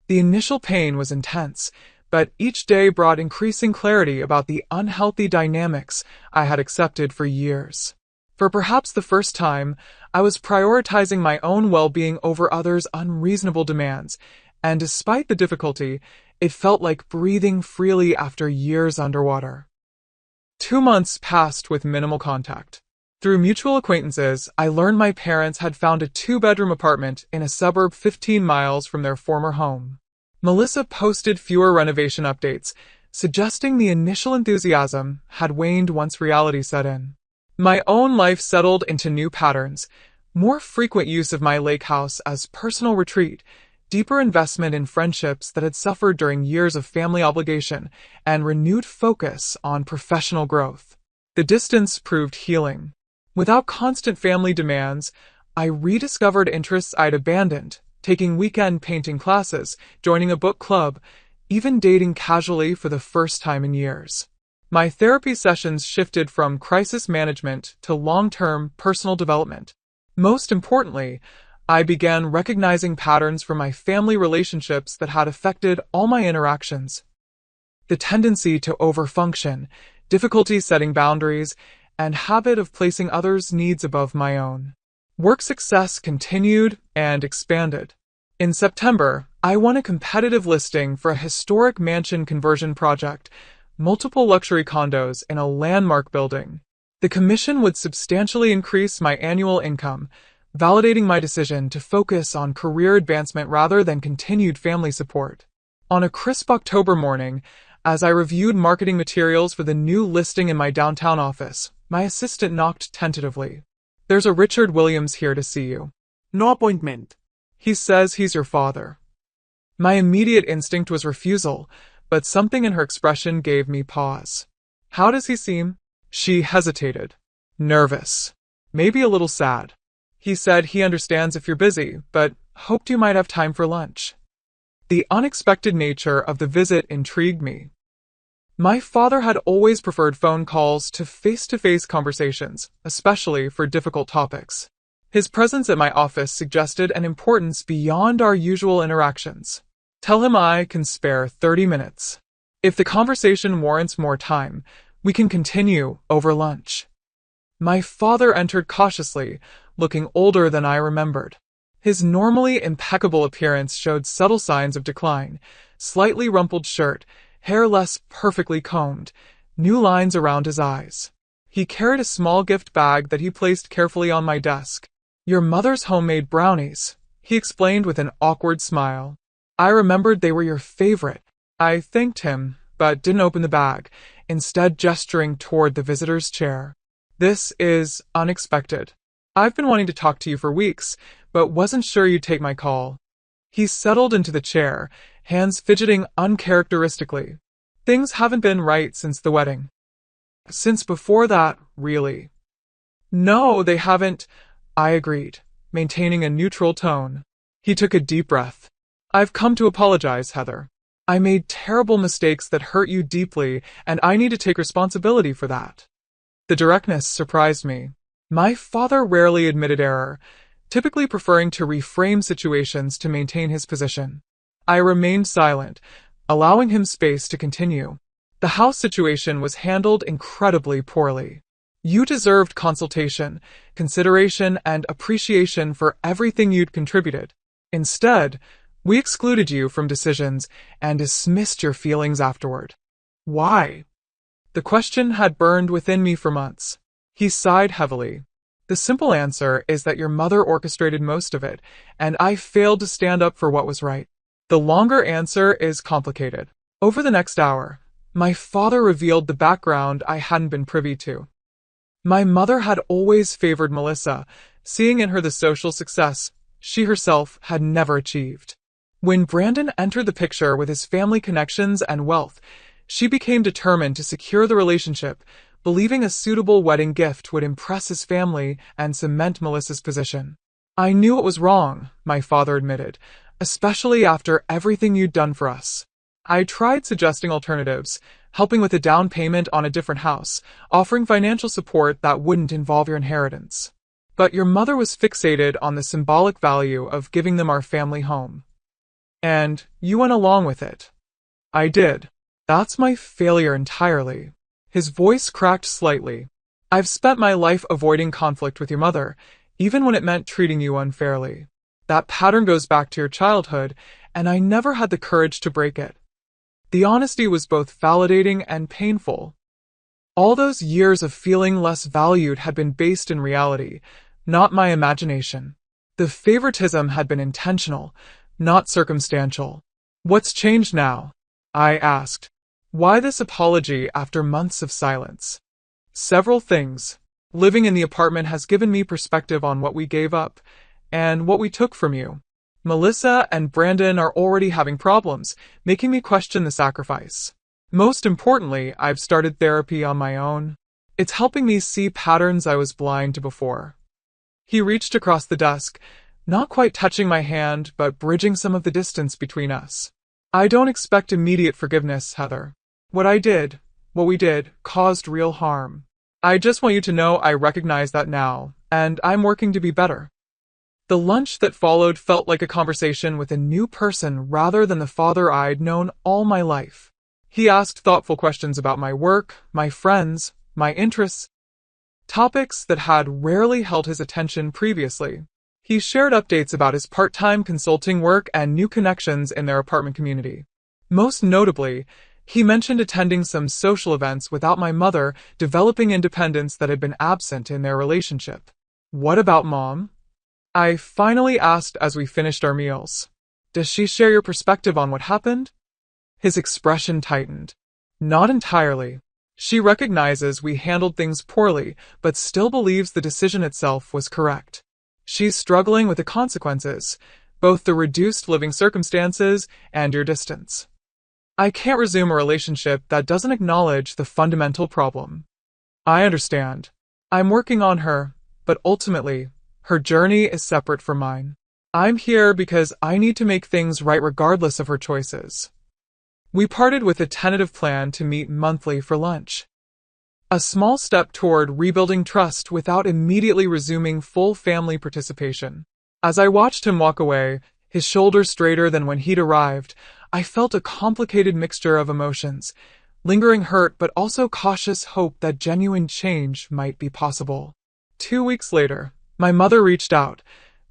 The initial pain was intense, but each day brought increasing clarity about the unhealthy dynamics I had accepted for years. For perhaps the first time, I was prioritizing my own well-being over others' unreasonable demands, and despite the difficulty, it felt like breathing freely after years underwater. 2 months passed with minimal contact. Through mutual acquaintances, I learned my parents had found a 2-bedroom apartment in a suburb 15 miles from their former home. Melissa posted fewer renovation updates, suggesting the initial enthusiasm had waned once reality set in. My own life settled into new patterns, more frequent use of my lake house as personal retreat, deeper investment in friendships that had suffered during years of family obligation, and renewed focus on professional growth. The distance proved healing. Without constant family demands, I rediscovered interests I'd abandoned, taking weekend painting classes, joining a book club, even dating casually for the first time in years. My therapy sessions shifted from crisis management to long-term personal development. Most importantly, I began recognizing patterns from my family relationships that had affected all my interactions. The tendency to overfunction, difficulty setting boundaries, and habit of placing others' needs above my own. Work success continued and expanded. In September, I won a competitive listing for a historic mansion conversion project, multiple luxury condos in a landmark building. The commission would substantially increase my annual income, validating my decision to focus on career advancement rather than continued family support. On a crisp October morning, as I reviewed marketing materials for the new listing in my downtown office, my assistant knocked tentatively. "There's a Richard Williams here to see you." "No appointment." "He says he's your father." My immediate instinct was refusal, but something in her expression gave me pause. "How does he seem?" She hesitated. "Nervous. Maybe a little sad. He said he understands if you're busy, but hoped you might have time for lunch." The unexpected nature of the visit intrigued me. My father had always preferred phone calls to face-to-face conversations, especially for difficult topics. His presence at my office suggested an importance beyond our usual interactions. "Tell him I can spare 30 minutes. If the conversation warrants more time, we can continue over lunch." My father entered cautiously, looking older than I remembered. His normally impeccable appearance showed subtle signs of decline: slightly rumpled shirt, hair less perfectly combed, new lines around his eyes. He carried a small gift bag that he placed carefully on my desk. "Your mother's homemade brownies," he explained with an awkward smile. I remembered they were your favorite. I thanked him, but didn't open the bag, instead gesturing toward the visitor's chair. "This is unexpected. I've been wanting to talk to you for weeks, but wasn't sure you'd take my call." He settled into the chair, hands fidgeting uncharacteristically. "Things haven't been right since the wedding." "Since before that, really." "No, they haven't," I agreed, maintaining a neutral tone. He took a deep breath. "I've come to apologize, Heather. I made terrible mistakes that hurt you deeply, and I need to take responsibility for that." The directness surprised me. My father rarely admitted error, typically preferring to reframe situations to maintain his position. I remained silent, allowing him space to continue. "The house situation was handled incredibly poorly. You deserved consultation, consideration, and appreciation for everything you'd contributed. Instead, we excluded you from decisions and dismissed your feelings afterward." "Why?" The question had burned within me for months. He sighed heavily. "The simple answer is that your mother orchestrated most of it, and I failed to stand up for what was right." The longer answer is complicated. Over the next hour, my father revealed the background I hadn't been privy to. My mother had always favored Melissa, seeing in her the social success she herself had never achieved. When Brandon entered the picture with his family connections and wealth, She became determined to secure the relationship, believing a suitable wedding gift would impress his family and cement Melissa's position. I knew it was wrong, my father admitted, especially after everything you'd done for us. I tried suggesting alternatives, helping with a down payment on a different house, offering financial support that wouldn't involve your inheritance. But your mother was fixated on the symbolic value of giving them our family home. And you went along with it. I did. That's my failure entirely. His voice cracked slightly. I've spent my life avoiding conflict with your mother, even when it meant treating you unfairly. That pattern goes back to your childhood, and I never had the courage to break it. The honesty was both validating and painful. All those years of feeling less valued had been based in reality, not my imagination. The favoritism had been intentional, not circumstantial. What's changed now? I asked. Why this apology after months of silence? Several things. Living in the apartment has given me perspective on what we gave up and what we took from you. Melissa and Brandon are already having problems, making me question the sacrifice. Most importantly, I've started therapy on my own. It's helping me see patterns I was blind to before. He reached across the desk, not quite touching my hand, but bridging some of the distance between us. I don't expect immediate forgiveness, Heather. What we did, caused real harm. I just want you to know I recognize that now, and I'm working to be better. The lunch that followed felt like a conversation with a new person rather than the father I'd known all my life. He asked thoughtful questions about my work, my friends, my interests, topics that had rarely held his attention previously. He shared updates about his part-time consulting work and new connections in their apartment community. Most notably, he mentioned attending some social events without my mother, developing independence that had been absent in their relationship. What about Mom? I finally asked as we finished our meals. Does she share your perspective on what happened? His expression tightened. Not entirely. She recognizes we handled things poorly, but still believes the decision itself was correct. She's struggling with the consequences, both the reduced living circumstances and your distance. I can't resume a relationship that doesn't acknowledge the fundamental problem. I understand. I'm working on her, but ultimately, her journey is separate from mine. I'm here because I need to make things right regardless of her choices. We parted with a tentative plan to meet monthly for lunch. A small step toward rebuilding trust without immediately resuming full family participation. As I watched him walk away, his shoulders straighter than when he'd arrived, I felt a complicated mixture of emotions, lingering hurt but also cautious hope that genuine change might be possible. 2 weeks later, my mother reached out,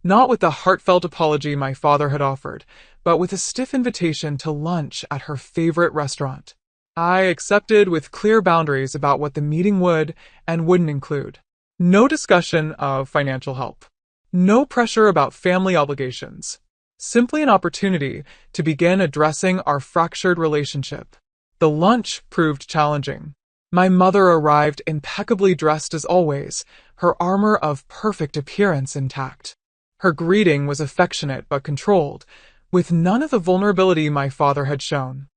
not with the heartfelt apology my father had offered, but with a stiff invitation to lunch at her favorite restaurant. I accepted with clear boundaries about what the meeting would and wouldn't include. No discussion of financial help. No pressure about family obligations. Simply an opportunity to begin addressing our fractured relationship. The lunch proved challenging. My mother arrived impeccably dressed as always, her armor of perfect appearance intact. Her greeting was affectionate but controlled, with none of the vulnerability my father had shown.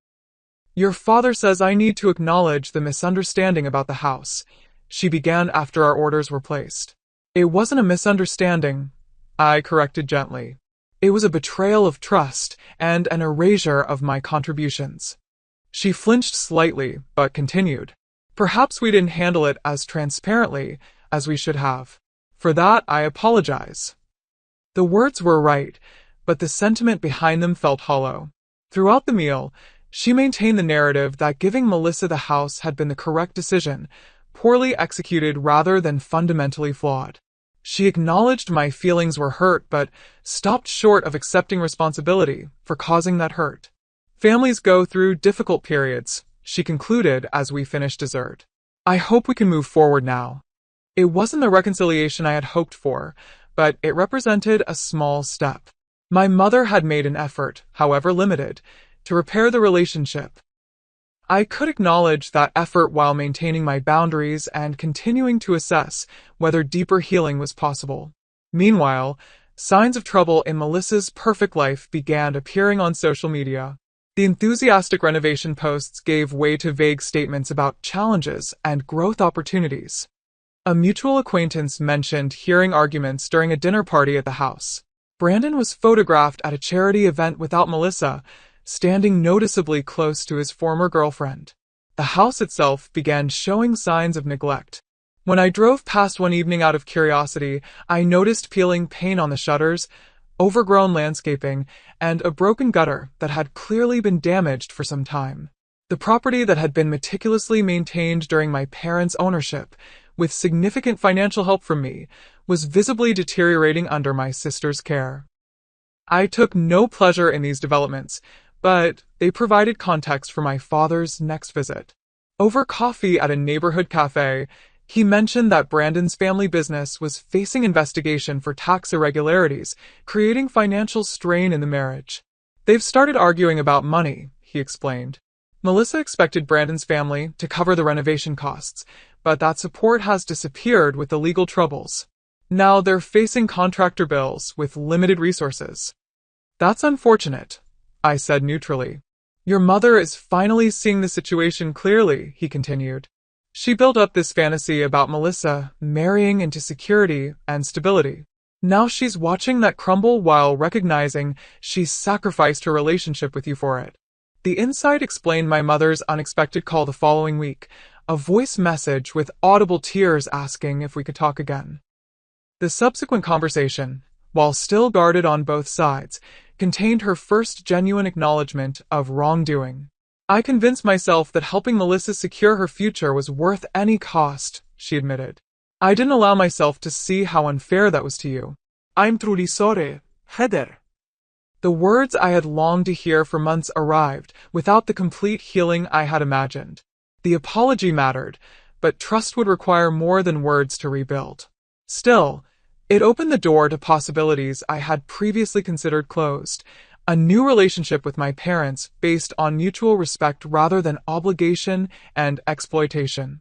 Your father says I need to acknowledge the misunderstanding about the house, she began after our orders were placed. It wasn't a misunderstanding, I corrected gently. It was a betrayal of trust and an erasure of my contributions. She flinched slightly, but continued. Perhaps we didn't handle it as transparently as we should have. For that, I apologize. The words were right, but the sentiment behind them felt hollow. Throughout the meal, she maintained the narrative that giving Melissa the house had been the correct decision, poorly executed rather than fundamentally flawed. She acknowledged my feelings were hurt, but stopped short of accepting responsibility for causing that hurt. Families go through difficult periods, she concluded as we finished dessert. I hope we can move forward now. It wasn't the reconciliation I had hoped for, but it represented a small step. My mother had made an effort, however limited, to repair the relationship. I could acknowledge that effort while maintaining my boundaries and continuing to assess whether deeper healing was possible. Meanwhile, signs of trouble in Melissa's perfect life began appearing on social media. The enthusiastic renovation posts gave way to vague statements about challenges and growth opportunities. A mutual acquaintance mentioned hearing arguments during a dinner party at the house. Brandon was photographed at a charity event without Melissa, standing noticeably close to his former girlfriend. The house itself began showing signs of neglect. When I drove past one evening out of curiosity, I noticed peeling paint on the shutters, overgrown landscaping, and a broken gutter that had clearly been damaged for some time. The property that had been meticulously maintained during my parents' ownership, with significant financial help from me, was visibly deteriorating under my sister's care. I took no pleasure in these developments, but they provided context for my father's next visit. Over coffee at a neighborhood cafe, he mentioned that Brandon's family business was facing investigation for tax irregularities, creating financial strain in the marriage. They've started arguing about money, he explained. Melissa expected Brandon's family to cover the renovation costs, but that support has disappeared with the legal troubles. Now they're facing contractor bills with limited resources. That's unfortunate, I said neutrally. Your mother is finally seeing the situation clearly, he continued. She built up this fantasy about Melissa marrying into security and stability. Now she's watching that crumble while recognizing she's sacrificed her relationship with you for it. The insight explained my mother's unexpected call the following week, a voice message with audible tears asking if we could talk again. The subsequent conversation, while still guarded on both sides, contained her first genuine acknowledgement of wrongdoing. I convinced myself that helping Melissa secure her future was worth any cost, she admitted. I didn't allow myself to see how unfair that was to you. I'm truly sorry, Heather. The words I had longed to hear for months arrived, without the complete healing I had imagined. The apology mattered, but trust would require more than words to rebuild. Still, it opened the door to possibilities I had previously considered closed. A new relationship with my parents based on mutual respect rather than obligation and exploitation.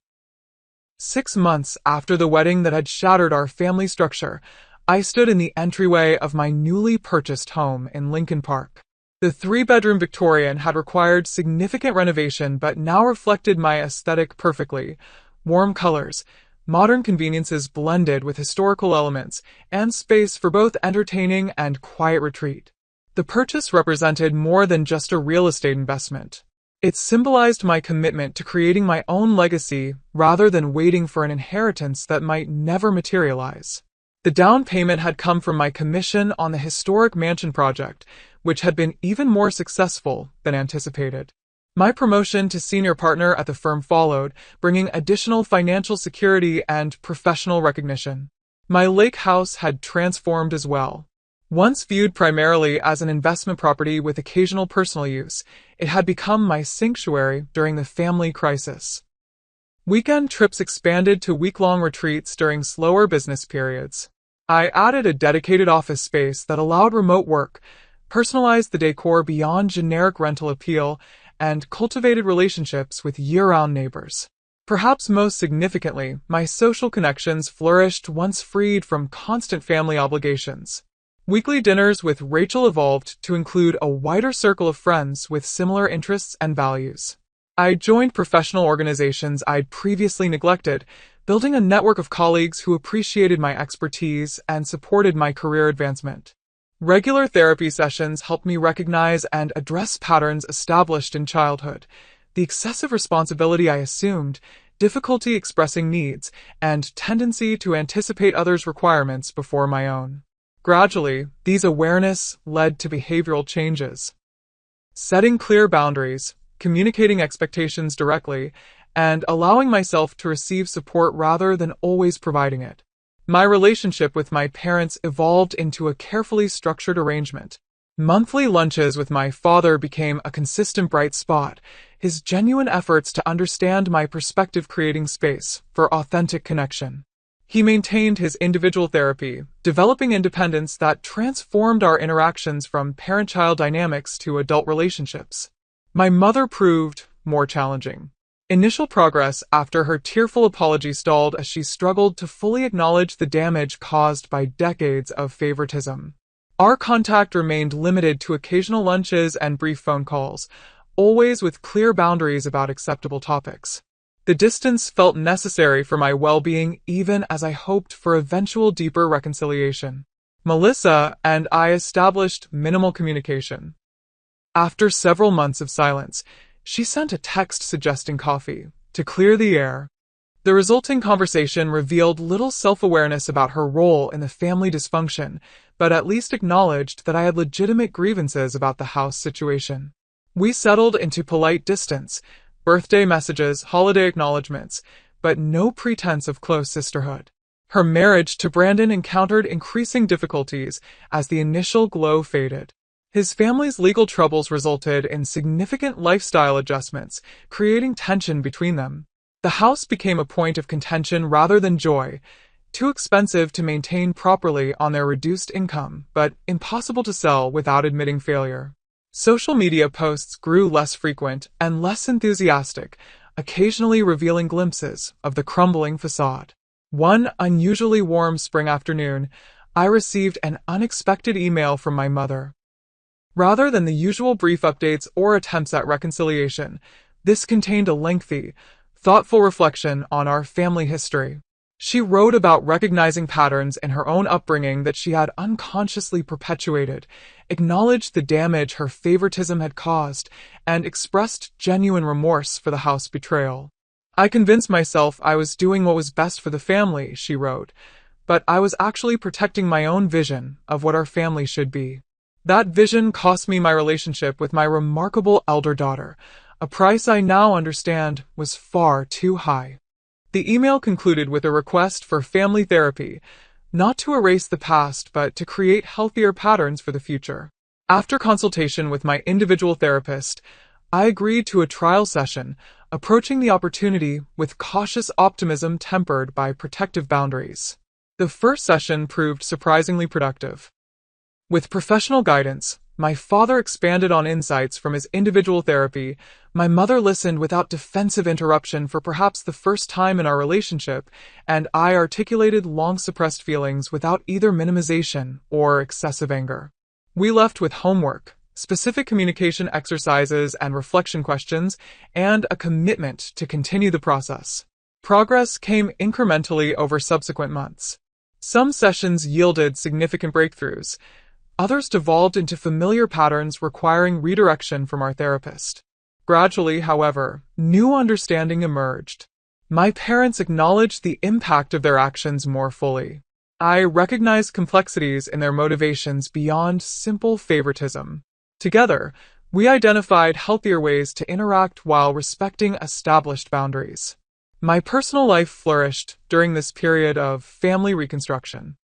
6 months after the wedding that had shattered our family structure, I stood in the entryway of my newly purchased home in Lincoln Park. The 3-bedroom Victorian had required significant renovation but now reflected my aesthetic perfectly. Warm colors, modern conveniences blended with historical elements, and space for both entertaining and quiet retreat. The purchase represented more than just a real estate investment. It symbolized my commitment to creating my own legacy rather than waiting for an inheritance that might never materialize. The down payment had come from my commission on the historic mansion project, which had been even more successful than anticipated. My promotion to senior partner at the firm followed, bringing additional financial security and professional recognition. My lake house had transformed as well. Once viewed primarily as an investment property with occasional personal use, it had become my sanctuary during the family crisis. Weekend trips expanded to week-long retreats during slower business periods. I added a dedicated office space that allowed remote work, personalized the decor beyond generic rental appeal, and cultivated relationships with year-round neighbors. Perhaps most significantly, my social connections flourished once freed from constant family obligations. Weekly dinners with Rachel evolved to include a wider circle of friends with similar interests and values. I joined professional organizations I'd previously neglected, building a network of colleagues who appreciated my expertise and supported my career advancement. Regular therapy sessions helped me recognize and address patterns established in childhood, the excessive responsibility I assumed, difficulty expressing needs, and tendency to anticipate others' requirements before my own. Gradually, these awareness led to behavioral changes. Setting clear boundaries, communicating expectations directly, and allowing myself to receive support rather than always providing it. My relationship with my parents evolved into a carefully structured arrangement. Monthly lunches with my father became a consistent bright spot, his genuine efforts to understand my perspective creating space for authentic connection. He maintained his individual therapy, developing independence that transformed our interactions from parent-child dynamics to adult relationships. My mother proved more challenging. Initial progress after her tearful apology stalled as she struggled to fully acknowledge the damage caused by decades of favoritism. Our contact remained limited to occasional lunches and brief phone calls, always with clear boundaries about acceptable topics. The distance felt necessary for my well-being even as I hoped for eventual deeper reconciliation. Melissa and I established minimal communication. After several months of silence, she sent a text suggesting coffee to clear the air. The resulting conversation revealed little self-awareness about her role in the family dysfunction, but at least acknowledged that I had legitimate grievances about the house situation. We settled into polite distance, birthday messages, holiday acknowledgments, but no pretense of close sisterhood. Her marriage to Brandon encountered increasing difficulties as the initial glow faded. His family's legal troubles resulted in significant lifestyle adjustments, creating tension between them. The house became a point of contention rather than joy, too expensive to maintain properly on their reduced income, but impossible to sell without admitting failure. Social media posts grew less frequent and less enthusiastic, occasionally revealing glimpses of the crumbling facade. One unusually warm spring afternoon, I received an unexpected email from my mother. Rather than the usual brief updates or attempts at reconciliation, this contained a lengthy, thoughtful reflection on our family history. She wrote about recognizing patterns in her own upbringing that she had unconsciously perpetuated, acknowledged the damage her favoritism had caused, and expressed genuine remorse for the house betrayal. I convinced myself I was doing what was best for the family, she wrote, but I was actually protecting my own vision of what our family should be. That vision cost me my relationship with my remarkable elder daughter, a price I now understand was far too high. The email concluded with a request for family therapy, not to erase the past, but to create healthier patterns for the future. After consultation with my individual therapist, I agreed to a trial session, approaching the opportunity with cautious optimism tempered by protective boundaries. The first session proved surprisingly productive. With professional guidance, my father expanded on insights from his individual therapy. My mother listened without defensive interruption for perhaps the first time in our relationship, and I articulated long-suppressed feelings without either minimization or excessive anger. We left with homework, specific communication exercises and reflection questions, and a commitment to continue the process. Progress came incrementally over subsequent months. Some sessions yielded significant breakthroughs. Others devolved into familiar patterns requiring redirection from our therapist. Gradually, however, new understanding emerged. My parents acknowledged the impact of their actions more fully. I recognized complexities in their motivations beyond simple favoritism. Together, we identified healthier ways to interact while respecting established boundaries. My personal life flourished during this period of family reconstruction.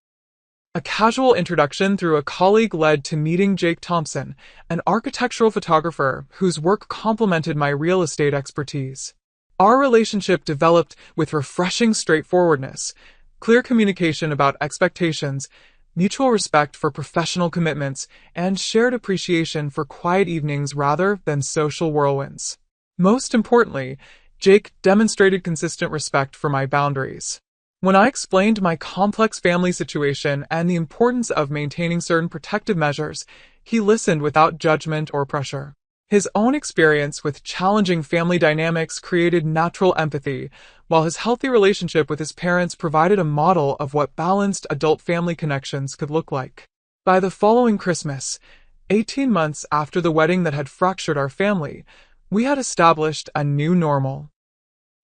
A casual introduction through a colleague led to meeting Jake Thompson, an architectural photographer whose work complemented my real estate expertise. Our relationship developed with refreshing straightforwardness, clear communication about expectations, mutual respect for professional commitments, and shared appreciation for quiet evenings rather than social whirlwinds. Most importantly, Jake demonstrated consistent respect for my boundaries. When I explained my complex family situation and the importance of maintaining certain protective measures, he listened without judgment or pressure. His own experience with challenging family dynamics created natural empathy, while his healthy relationship with his parents provided a model of what balanced adult family connections could look like. By the following Christmas, 18 months after the wedding that had fractured our family, we had established a new normal.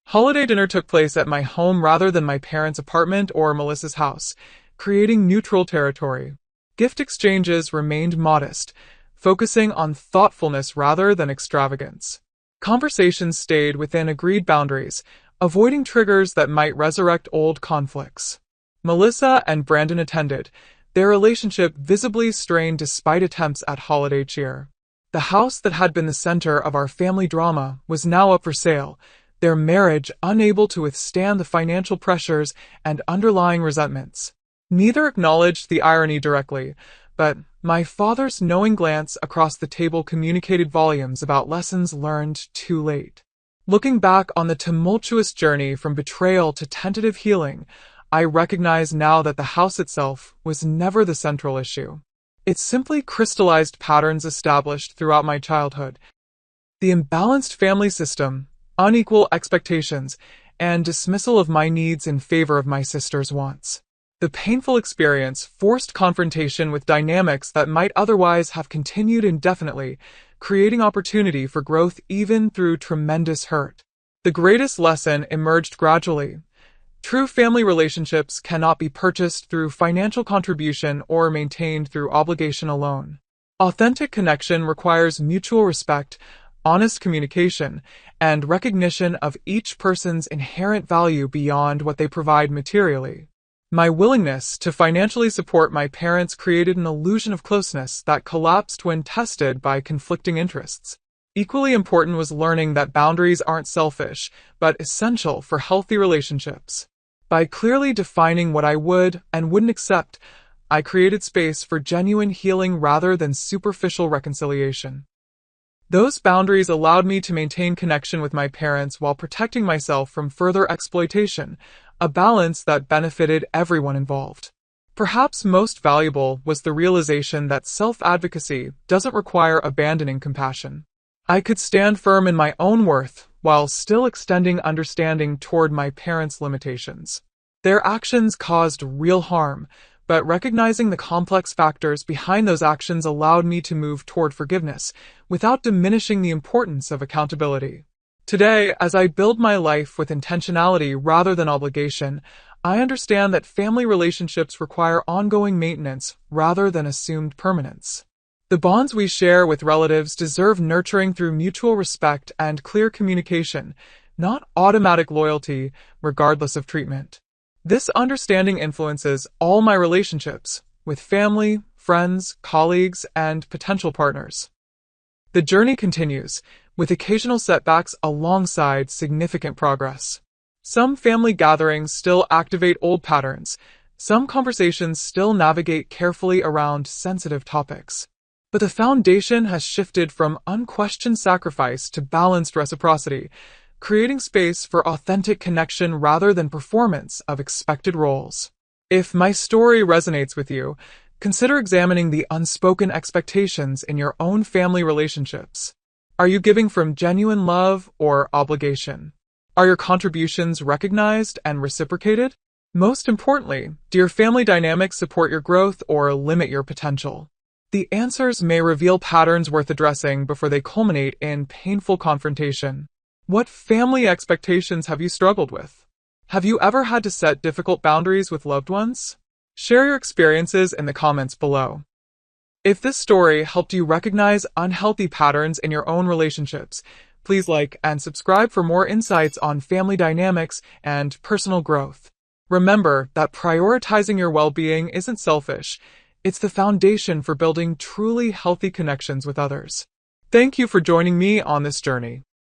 Holiday dinner took place at my home rather than my parents' apartment or Melissa's house, creating neutral territory. Gift exchanges remained modest, focusing on thoughtfulness rather than extravagance. Conversations stayed within agreed boundaries, avoiding triggers that might resurrect old conflicts. Melissa and Brandon attended, their relationship visibly strained despite attempts at holiday cheer. The house that had been the center of our family drama was now up for sale, their marriage unable to withstand the financial pressures and underlying resentments. Neither acknowledged the irony directly, but my father's knowing glance across the table communicated volumes about lessons learned too late. Looking back on the tumultuous journey from betrayal to tentative healing, I recognize now that the house itself was never the central issue. It simply crystallized patterns established throughout my childhood. The imbalanced family system, unequal expectations, and dismissal of my needs in favor of my sister's wants. The painful experience forced confrontation with dynamics that might otherwise have continued indefinitely, creating opportunity for growth even through tremendous hurt. The greatest lesson emerged gradually. True family relationships cannot be purchased through financial contribution or maintained through obligation alone. Authentic connection requires mutual respect, honest communication, and recognition of each person's inherent value beyond what they provide materially. My willingness to financially support my parents created an illusion of closeness that collapsed when tested by conflicting interests. Equally important was learning that boundaries aren't selfish, but essential for healthy relationships. By clearly defining what I would and wouldn't accept, I created space for genuine healing rather than superficial reconciliation. Those boundaries allowed me to maintain connection with my parents while protecting myself from further exploitation, a balance that benefited everyone involved. Perhaps most valuable was the realization that self-advocacy doesn't require abandoning compassion. I could stand firm in my own worth while still extending understanding toward my parents' limitations. Their actions caused real harm, but recognizing the complex factors behind those actions allowed me to move toward forgiveness without diminishing the importance of accountability. Today, as I build my life with intentionality rather than obligation, I understand that family relationships require ongoing maintenance rather than assumed permanence. The bonds we share with relatives deserve nurturing through mutual respect and clear communication, not automatic loyalty, regardless of treatment. This understanding influences all my relationships with family, friends, colleagues, and potential partners. The journey continues, with occasional setbacks alongside significant progress. Some family gatherings still activate old patterns. Some conversations still navigate carefully around sensitive topics. But the foundation has shifted from unquestioned sacrifice to balanced reciprocity, creating space for authentic connection rather than performance of expected roles. If my story resonates with you, consider examining the unspoken expectations in your own family relationships. Are you giving from genuine love or obligation? Are your contributions recognized and reciprocated? Most importantly, do your family dynamics support your growth or limit your potential? The answers may reveal patterns worth addressing before they culminate in painful confrontation. What family expectations have you struggled with? Have you ever had to set difficult boundaries with loved ones? Share your experiences in the comments below. If this story helped you recognize unhealthy patterns in your own relationships, please like and subscribe for more insights on family dynamics and personal growth. Remember that prioritizing your well-being isn't selfish. It's the foundation for building truly healthy connections with others. Thank you for joining me on this journey.